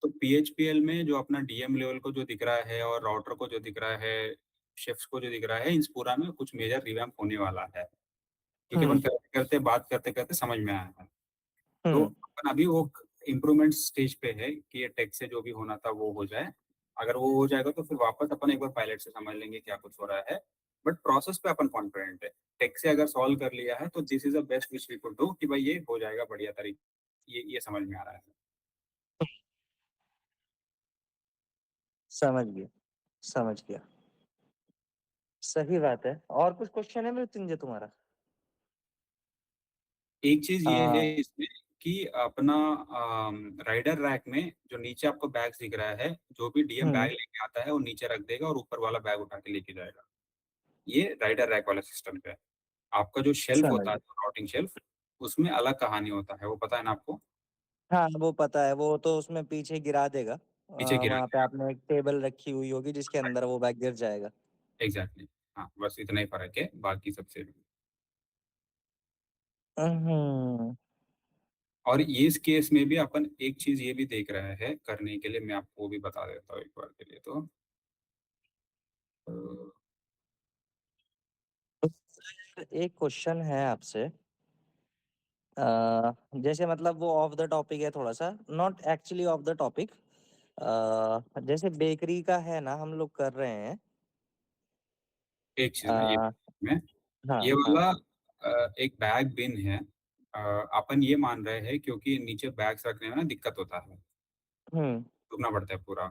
Speaker 1: तो पीएचपीएल में जो अपना डीएम लेवल को जो दिख रहा है और राउटर को जो दिख रहा है, शिफ्ट्स को जो दिख रहा है, इस पूरा में कुछ मेजर रिवैम्प होने वाला है। क्योंकि अपन
Speaker 2: हुँ,
Speaker 1: करते-करते, बात करते-करते समझ में आया है। तो
Speaker 2: हुँ।
Speaker 1: अपन अभी वो इम्प्रूवमेंट स्टेज पे है कि ये टेक से जो भी होना था वो हो जाए। अगर वो हो जाएगा तो फिर वापस अपन एक बार पायलट से समझ लेंगे क्या कुछ हो रहा है। बट प्रोसेस पे अपन कॉन्फिडेंट है। टेक से अगर सॉल्व कर लिया है तो this is the best which we could do कि भाई ये हो जाएगा बढ़िया ये समझ में आ रहा है।
Speaker 2: समझ गया, समझ गया। सही बात है। और कुछ क्वेश्चन है मृत्युंजय तुम्हारा?
Speaker 1: एक चीज़
Speaker 2: अ,
Speaker 1: ये है इसमें कि अपना राइडर रैक में जो नीचे आपको बैग्स दिख रहा है, जो भी डीएम
Speaker 2: हुँ,
Speaker 1: बैग लेके आता है वो नीचे रख देगा और ऊपर वाला बैग उठा के लेके जाएगा। ये राइडर रैक वाला सिस्टम पे है। आपका जो शेल्फ
Speaker 2: समझ
Speaker 1: होता है,
Speaker 2: गया।
Speaker 1: राउटिंग शेल्फ, उसमें अलग कहानी होता है, वो पता है ना आपको?
Speaker 2: हाँ, वो पता है, वो तो उसमें पीछे गिरा देगा।
Speaker 1: पीछे गिरा
Speaker 2: वहाँ पे
Speaker 1: देगा।
Speaker 2: आपने एक टेबल रखी हुई होगी जिसके
Speaker 1: राइट,
Speaker 2: अंदर वो बैग गिर जाएगा।
Speaker 1: एग्ज़ैक्टली। हाँ, बस इतना ही फ़र्क है, बाकी सबसे भी।
Speaker 2: हुँ,
Speaker 1: और ये इस केस में भी अपन एक चीज़ ये भी देख रहे हैं करने के लिए, मैं आपको वो भी बता देता हूँ एक बार के लिए तो। अ,
Speaker 2: एक क्वेश्चन है आपसे। जैसे मतलब वो ऑफ द टॉपिक है थोड़ा-सा, not actually of the topic. जैसे बेकरी का है ना हम लोग कर रहे हैं।
Speaker 1: एक चीज़ ना
Speaker 2: अ,
Speaker 1: में
Speaker 2: हाँ,
Speaker 1: ये
Speaker 2: हाँ।
Speaker 1: वाला एक बैग बिन है। अपन ये मान रहे हैं क्योंकि नीचे बैग्स रखने में ना दिक्कत होता है,
Speaker 2: हुँ,
Speaker 1: रुकना पड़ता है पूरा।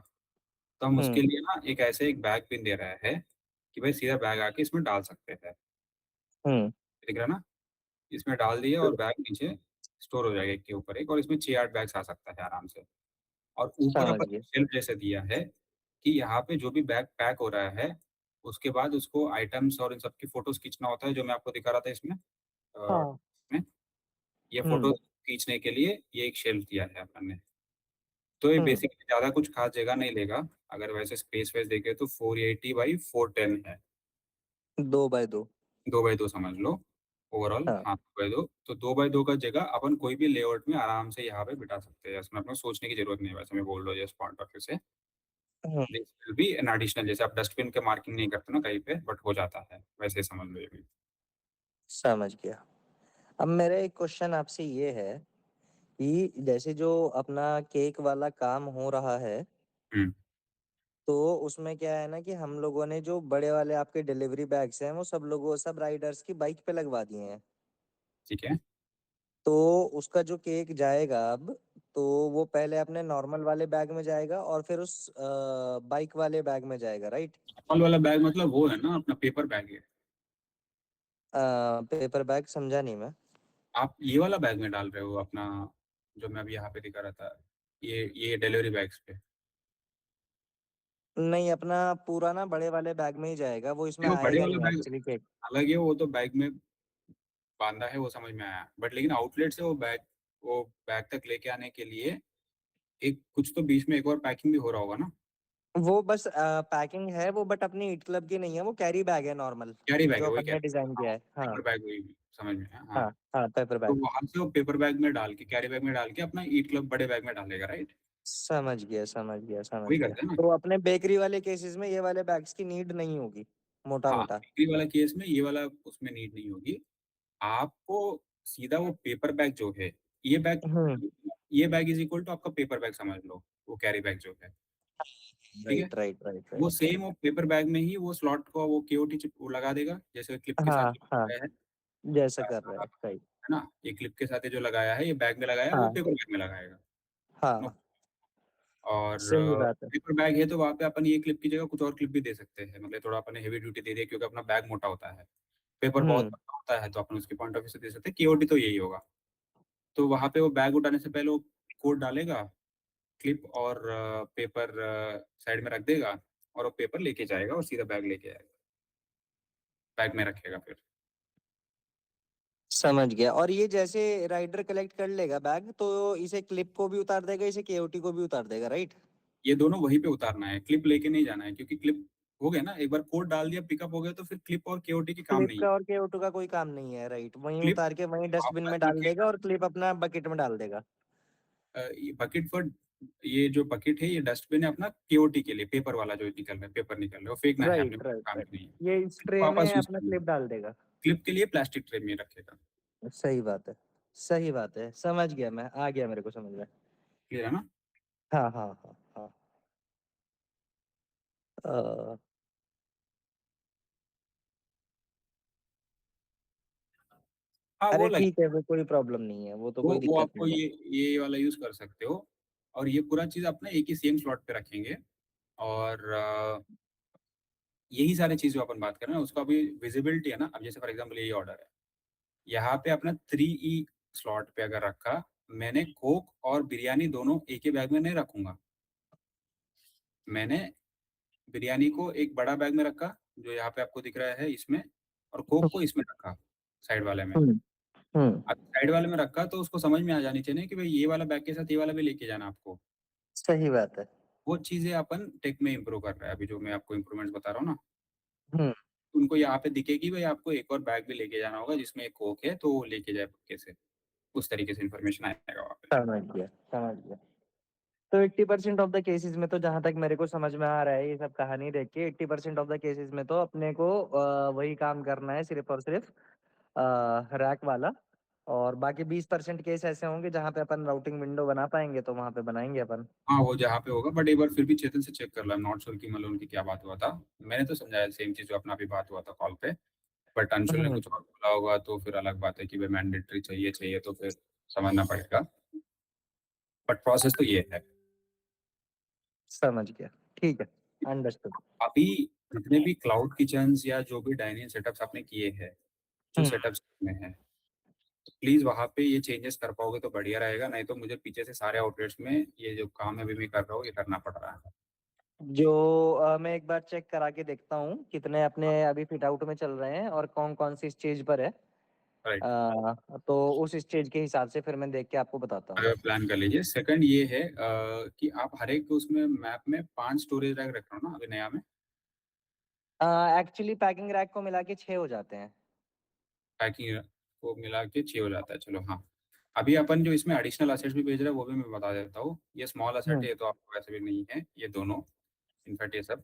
Speaker 1: तो हम
Speaker 2: हुँ,
Speaker 1: उसके लिए ना एक ऐसे एक बैग पिन दे रहा है कि भाई सीधा बैग आके इसमें डाल सकते हैं।
Speaker 2: हुँ।
Speaker 1: दिख रहा है ना? इसमें डाल दिए और बैग नीचे स्टोर हो जाएगा एक के ऊपर एक, और इसमें 6-8 बैग्स आ सकता है आराम से। और ऊपर
Speaker 2: समझ
Speaker 1: अपन
Speaker 2: गया।
Speaker 1: शेल्फ जैसे दिया है कि यहाँ पे जो भी बैग पैक हो रहा है, उसके बाद उसको आइटम्स और इन सब की फ़ोटोज़ खींचना होता है, जो मैं आपको दिखा रहा था इसमें।
Speaker 2: हाँ।
Speaker 1: इसमें ये
Speaker 2: हुँ,
Speaker 1: फ़ोटोज़ खींचने के लिए ये एक शेल्फ दिया है अपन ने। तो ये
Speaker 2: हुँ।
Speaker 1: बेसिकली ज़्यादा कुछ ख़ास जगह नहीं लेगा। अगर वैसे स्पेस-वेस देखें तो 480 बाई 410 है।
Speaker 2: 2 बाय 2।
Speaker 1: 2 बाई 2 समझ लो ओवरऑल,
Speaker 2: हाँ।
Speaker 1: हाँ, 2 बाई 2। तो 2 बाई 2 का जगह अपन कोई भी लेआउट में आराम से यहाँ पे बिठा सकते हैं। इसमें अपना सोचने की ज़रूरत नहीं है, वैसे मैं बोल रहा हूँ जस्ट पॉइंट ऑफ व्यू से।
Speaker 2: हुँ,
Speaker 1: this will be an additional, जैसे आप डस्टबिन के मार्किंग नहीं करते ना कहीं पे, बट हो जाता है, वैसे ही समझ लो ये भी।
Speaker 2: समझ गया। अब मेरा एक क्वेश्चन आपसे ये है कि जैसे जो अपना केक वाला काम हो रहा है,
Speaker 1: हुँ,
Speaker 2: तो उसमें क्या है ना कि हम लोगों ने जो बड़े वाले आपके डिलीवरी बैग्स हैं, वो सब राइडर्स की बाइक पे लगवा दिए हैं।
Speaker 1: ठीक है।
Speaker 2: तो उसका जो केक जाएगा अब, तो वो पहले अपने नॉर्मल वाले बैग में जाएगा और फिर उस बाइक वाले बैग में जाएगा, राइट?
Speaker 1: एप्पल वाला बैग मतलब वो है ना अपना पेपर बैग है।
Speaker 2: पेपर बैग समझा नहीं मैं।
Speaker 1: आप ये वाला बैग में डाल रहे हो अपना जो मैं अभी यहाँ पे दिखा रहा था, ये डिलीवरी बैग्स पे।
Speaker 2: नहीं, अपना पूरा ना बड़े वाले बैग में ही जाएगा, वो इसमें
Speaker 1: नहीं, वो बड़े
Speaker 2: आएगा
Speaker 1: वाला
Speaker 2: नहीं
Speaker 1: बैग
Speaker 2: एक्चुअली केक।
Speaker 1: अलग है, वो तो बैग में बांधा है, वो समझ में आया, बट लेकिन आउटलेट से वो बैग तक लेके आने के लिए एक कुछ तो बीच में एक और पैकिंग भी हो रहा होगा ना।
Speaker 2: वो बस पैकिंग है वो, बट अपनी ईट क्लब की नहीं है, वो कैरी बैग है नॉर्मल,
Speaker 1: कैरी बैग
Speaker 2: जो
Speaker 1: है, वही
Speaker 2: अपन ने
Speaker 1: कैरी,
Speaker 2: डिजाइन
Speaker 1: हाँ,
Speaker 2: किया है। हाँ
Speaker 1: पेपर बैग वही समझ में है, हाँ।
Speaker 2: हाँ हाँ, पेपर
Speaker 1: तो
Speaker 2: बैग।
Speaker 1: वहां से वो पेपर बैग में डाल के, कैरी बैग में डाल के अपना ईट क्लब बड़े बैग में डालेगा, राइट।
Speaker 2: समझ गया समझ गया समझ
Speaker 1: वही
Speaker 2: गया।
Speaker 1: करते हैं ना।
Speaker 2: तो अपने बेकरी वाले केसेस में ये वाले बैग्स की नीड नहीं होगी, मोटा
Speaker 1: हाँ,
Speaker 2: मोटा।
Speaker 1: बिक्री वाला केस में ये वाला उसमें नीड नहीं होगी। आपको सीधा वो पेपर बैग जो है, ये बैग
Speaker 2: हम्म।
Speaker 1: ये बैग इज इक्वल टू आपका पेपर बैग समझ लो, वो कैरी बैग जो है, ठीक है।
Speaker 2: राइट राइट राइट
Speaker 1: वो
Speaker 2: राइट
Speaker 1: सेम
Speaker 2: राइट।
Speaker 1: वो पेपर बैग में ही वो स्लॉट का वो केओटी चिप वो लगा देगा, जैसे क्लिप के साथ
Speaker 2: हाँ
Speaker 1: जो
Speaker 2: हाँ,
Speaker 1: लगाया है,
Speaker 2: जैसे कर रहे
Speaker 1: है
Speaker 2: हैं, राइट।
Speaker 1: ना। ये क्लिप के साथ ये जो लगाया है, ये बैग में लगाया है, वो
Speaker 2: हाँ
Speaker 1: पेपर बैग में लगाएगा। नो।
Speaker 2: हाँ,
Speaker 1: और
Speaker 2: सही बात है।
Speaker 1: पेपर बैग है तो वहाँ पे अपन ये क्लिप की जगह कुछ और क्लिप भी दे सकते हैं, मतलब थोड़ा अपन ने हेवी ड्यूटी दे दिया क्योंकि अपना बैग मोटा होता है, पेपर बहुत
Speaker 2: हम्म।
Speaker 1: पतला होता है, तो अपन उसके पॉइंट ऑफ व्यू से दे सकते हैं, केओटी तो यही होगा। तो वहाँ पे वो बैग उठाने से पहले वो कोड डालेगा, क्लिप और पेपर साइड में रख देगा, और वो पेपर लेके जाएगा और सीधा बैग लेके आएगा, बैग में रखेगा फिर।
Speaker 2: समझ गया। और ये जैसे राइडर कलेक्ट कर लेगा बैग, तो इसे क्लिप को भी उतार देगा, इसे केओटी को भी उतार देगा, राइट।
Speaker 1: ये दोनों वहीं पे उतारना है, क्लिप लेके नहीं जाना है, क्योंकि क्लिप हो गया ना, एक बार कोड डाल दिया पिकअप हो गया, तो फिर क्लिप और केओटी की काम
Speaker 2: क्लिप
Speaker 1: नहीं
Speaker 2: का
Speaker 1: है।
Speaker 2: और केओटी का कोई काम नहीं है, राइट। वहीं
Speaker 1: क्लिप
Speaker 2: उतार के वहीं डस्टबिन
Speaker 1: वापस
Speaker 2: में डाल देगा
Speaker 1: रखेगा,
Speaker 2: और क्लिप अपना बकेट में डाल देगा।
Speaker 1: ये बकेट फॉर, ये जो बकेट है ये डस्टबिन है अपना केओटी के लिए, पेपर वाला जो निकल रहा है, पेपर निकल रहा है वो फेंकना है, अपने
Speaker 2: राइट राइट
Speaker 1: काम
Speaker 2: राइट।
Speaker 1: की नहीं है।
Speaker 2: ये इस
Speaker 1: क्लिप
Speaker 2: ट्रे
Speaker 1: वापस
Speaker 2: में
Speaker 1: यूज
Speaker 2: अपना
Speaker 1: करना है,
Speaker 2: क्लिप डाल देगा।
Speaker 1: क्लिप के लिए प्लास्टिक ट्रे में रखेगा।
Speaker 2: सही बात है, सही बात है, समझ गया मैं, आ गया मेरे को समझ में।
Speaker 1: क्लियर है ना।
Speaker 2: हाँ हाँ हाँ हाँ। अ,
Speaker 1: हाँ वो
Speaker 2: अरे
Speaker 1: लगे,
Speaker 2: ठीक है, वो कोई प्रॉब्लम नहीं है, वो तो कोई
Speaker 1: वो
Speaker 2: दिक्कत
Speaker 1: आपको
Speaker 2: नहीं है।
Speaker 1: ये वाला यूज कर सकते हो। और ये पूरा चीज अपना एक ही सेम स्लॉट पे रखेंगे। और यही सारी चीजें जो अपन बात कर रहे हैं उसका भी विजिबिलिटी है ना। अब जैसे फॉर एग्जांपल यही ऑर्डर है, यहाँ पे अपना 3E स्लॉट पे अगर रखा, मैंने कोक और बिरयानी दोनों एक ही बैग में नहीं रखूंगा। मैंने बिरयानी को एक बड़ा बैग में रखा, जो यहाँ पे आपको दिख रहा है इसमें, और कोक को इसमें रखा, साइड वाले में।
Speaker 2: हम्म हम्म।
Speaker 1: अब साइड वाले में रखा तो उसको समझ में आ जानी चाहिए कि भाई ये वाला बैग के साथ ये वाला भी लेके जाना आपको।
Speaker 2: सही बात है।
Speaker 1: वो चीजें अपन टेक में इंप्रूव कर रहे हैं, अभी जो मैं आपको इंप्रूवमेंट बता रहा हूँ ना,
Speaker 2: हम्म।
Speaker 1: उनको यहाँ पे दिखेगी भाई आपको एक और बैग भी लेके जाना होगा जिसमें एक कोक है, तो वो लेके जाए पक्के से, उस तरीके से इन्फॉर्मेशन आएगा वहाँ पे।
Speaker 2: समझ गया समझ गया। तो 80% ऑफ द केसेस में, तो जहां तक मेरे को समझ में आ रहा है ये सब कहानी देख के, 80% ऑफ द केसेस में तो अपने को वही काम करना है, सिर्फ और सिर्फ रैक वाला। और बाकी 20% केस ऐसे होंगे जहां पे अपन राउटिंग विंडो बना पाएंगे, तो वहां पे बनाएंगे अपन।
Speaker 1: हाँ वो जहाँ पे होगा, बट एक बार फिर भी चेतन से चेक कर लो, नॉट श्योर कि मतलब उनकी क्या बात हुआ था। मैंने तो समझाया सेम चीज जो अपना भी बात हुआ था कॉल पे, बट अंशुल ने
Speaker 2: हम्म।
Speaker 1: कुछ और बोला होगा, तो फिर अलग बात है कि भाई मैंडेटरी चाहिए चाहिए तो फिर समझना पड़ेगा, बट प्रोसेस तो ये है।
Speaker 2: समझ गया, ठीक है, अंडरस्टूड।
Speaker 1: अभी जितने भी क्लाउड किचन्स या जो भी डाइनिंग सेटअप्स आपने किए हैं, जो
Speaker 2: हम्म।
Speaker 1: सेटअप्स में है, तो प्लीज वहाँ पे ये चेंजेस कर पाओगे तो बढ़िया रहेगा, नहीं तो मुझे पीछे से सारे आउटलेट्स में ये जो काम अभी मैं कर रहा हूँ ये करना पड़ रहा है।
Speaker 2: जो मैं एक बार चेक करा के देखता हूँ कितने अपने अभी फिट आउट में चल रहे हैं और कौन कौन सी स्टेज पर है।
Speaker 1: राइट।
Speaker 2: तो उस स्टेज के हिसाब से फिर मैं देख के आपको बताता हूँ।
Speaker 1: अगर प्लान कर लीजिए। सेकंड ये है कि आप हर एक उसमें मैप में 5 स्टोरेज रैक रख रहे हो ना अभी नया में।
Speaker 2: एक्चुअली पैकिंग रैक को मिला के 6 हो जाते हैं।
Speaker 1: पैकिंग को मिला के 6 हो जाता है, चलो हाँ। अभी अपन जो इसमें एडिशनल असेट्स भी भेज रहे हैं वो भी मैं बता देता हूँ। ये स्मॉल असेट
Speaker 2: हम्म।
Speaker 1: है, ये तो आपको वैसे भी नहीं है ये दोनों, इनफैक्ट ये सब।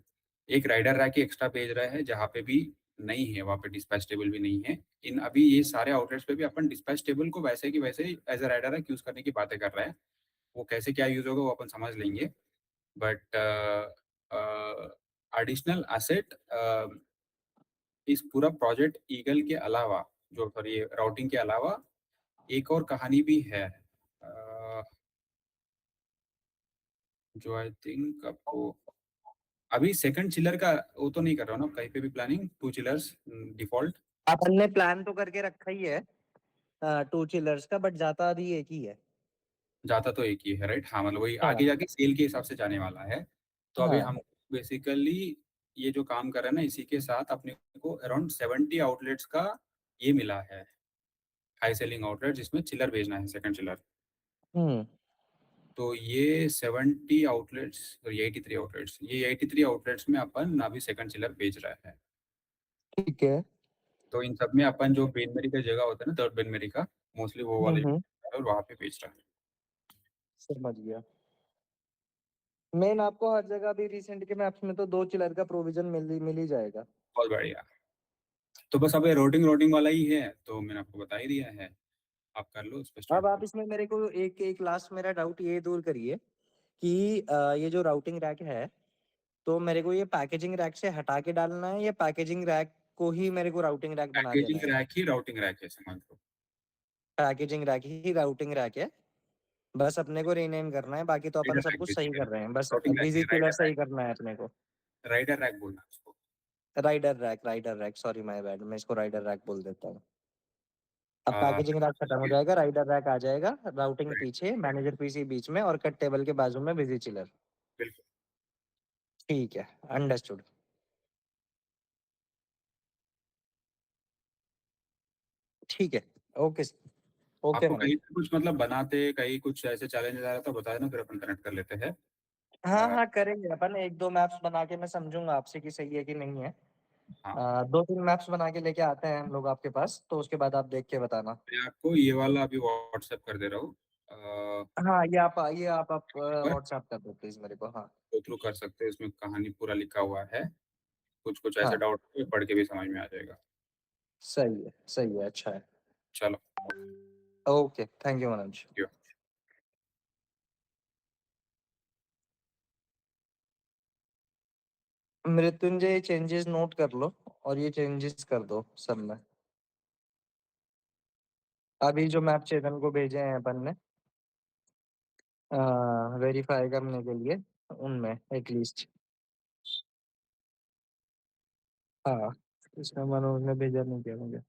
Speaker 1: एक राइडर रैक एक्स्ट्रा भेज रहा है जहाँ पे भी नहीं है, वहाँ पे डिस्पैच टेबल भी नहीं है। इन अभी ये सारे आउटलेट्स पे भी अपन डिस्पैच टेबल को वैसे की वैसे as a rider rack use करने की बातें कर रहे हैं। वो कैसे क्या यूज होगा वो अपन समझ लेंगे, बट एडिशनल असेट इस पूरा प्रोजेक्ट ईगल के अलावा, जो सॉरी राउटिंग के अलावा एक और कहानी भी है, जो आई थिंक आपको अभी सेकंड चिलर का वो तो नहीं कर रहा हूँ ना कहीं पे भी प्लानिंग, 2 चिलर्स डिफॉल्ट।
Speaker 2: अपन ने प्लान तो करके रखा ही है 2 चिलर्स का, बट जाता अभी एक ही है।
Speaker 1: जाता तो एक ही है, राइट? हाँ, मतलब वही
Speaker 2: हाँ,
Speaker 1: आगे जाके सेल के हिसाब से जाने वाला है। तो अभी
Speaker 2: हाँ।
Speaker 1: हम बेसिकली ये जो काम कर रहे हैं ना, इसी के साथ अपने को अराउंड 70 आउटलेट्स का ये मिला है, हाई सेलिंग आउटलेट, जिसमें चिलर भेजना है, सेकंड चिलर।
Speaker 2: हुँ,
Speaker 1: तो ये 70 आउटलेट्स, सॉरी 83 आउटलेट्स, ये 83 आउटलेट्स में अपन अभी सेकंड चिलर बेच रहा है।
Speaker 2: ठीक है।
Speaker 1: तो इन सब में अपन जो बेनमेरी का जगह होता है ना, थर्ड बेनमेरी का, मोस्टली वो
Speaker 2: हुँ,
Speaker 1: वाले
Speaker 2: हुँ।
Speaker 1: और वहाँ पे बेच रहा है।
Speaker 2: समझ गया। मेन आपको हर जगह अभी रिसेंट के मैप्स में तो 2 चिलर का प्रोविज़न मिल ही जाएगा।
Speaker 1: बहुत बढ़िया। तो बस अब ये रोटिंग रोटिंग वाला ही है, तो मैंने आपको बता ही दिया है। आप कर लो, उस पे
Speaker 2: अब
Speaker 1: स्टार्ट
Speaker 2: आप
Speaker 1: करो।
Speaker 2: इसमें मेरे को एक एक लास्ट मेरा डाउट ये दूर करिए कि ये जो राउटिंग रैक है, तो मेरे को ये पैकेजिंग रैक से हटा के डालना है या पैकेजिंग रैक को ही मेरे को राउटिंग रैक बना देना
Speaker 1: पैकेजिंग
Speaker 2: है?
Speaker 1: रैक ही राउटिंग रैक है, समझ लो।
Speaker 2: पैकेजिंग रैक ही राउटिंग रैक है। बस अपने को रीनेम करना है, बाकी तो अपन
Speaker 1: राइडर
Speaker 2: सब
Speaker 1: रैक
Speaker 2: कुछ सही
Speaker 1: बेसिकली,
Speaker 2: कर रहे हैं। बस
Speaker 1: राउटिंग रैक नहीं,
Speaker 2: विज़िक्युलर सही करना है अपने को।
Speaker 1: राइडर रैक बोलना है उसको।
Speaker 2: Rider rack sorry my bad मैं इसको राइडर रैक बोल देता हूँ। अब पैकेजिंग रैक खत्म हो
Speaker 1: राइट।
Speaker 2: जाएगा, राइडर रैक आ जाएगा, राउटिंग पीछे, मैनेजर पीसी बीच में और कट टेबल के बाजू में बिज़ी चिलर।
Speaker 1: बिल्कुल।
Speaker 2: ठीक है, अंडरस्टूड। ठीक है। ओके ओके
Speaker 1: आपको
Speaker 2: मनोज।
Speaker 1: कहीं पे कुछ मतलब बनाते, कहीं कुछ ऐसे चैलेंज आ रहा था, बता देना, फिर अपन कनेक्ट कर लेते हैं।
Speaker 2: हाँ,
Speaker 1: अ,
Speaker 2: हाँ, करेंगे अपन 1-2 मैप्स बना के मैं समझूँगा आपसे कि सही है कि नहीं है।
Speaker 1: हाँ,
Speaker 2: 2-3 मैप्स बना के लेके आते हैं हम लोग आपके पास, तो उसके बाद आप देख के बताना।
Speaker 1: मैं आपको ये वाला अभी व्हाट्सएप कर दे रहा हूँ।
Speaker 2: हाँ, ये आप
Speaker 1: पर
Speaker 2: व्हाट्सएप कर दो प्लीज़ मेरे को। हाँ,
Speaker 1: गो थ्रू कर सकते हैं, इसमें कहानी पूरा लिखा हुआ है। कुछ कुछ ऐसे
Speaker 2: हाँ,
Speaker 1: डाउट पढ़ के भी समझ में आ जाएगा।
Speaker 2: सही है, अच्छा है।
Speaker 1: चलो।
Speaker 2: Okay, thank you Manoj. Mrityunjay changes note कर लो और ये चेंजेस कर दो सब में। अभी जो मैप चेतन को भेजे हैं अपन ने वेरीफाई करने के लिए, उनमें एटलीस्ट। हाँ, इसमें मनोज ने भेजा नहीं किया मुझे।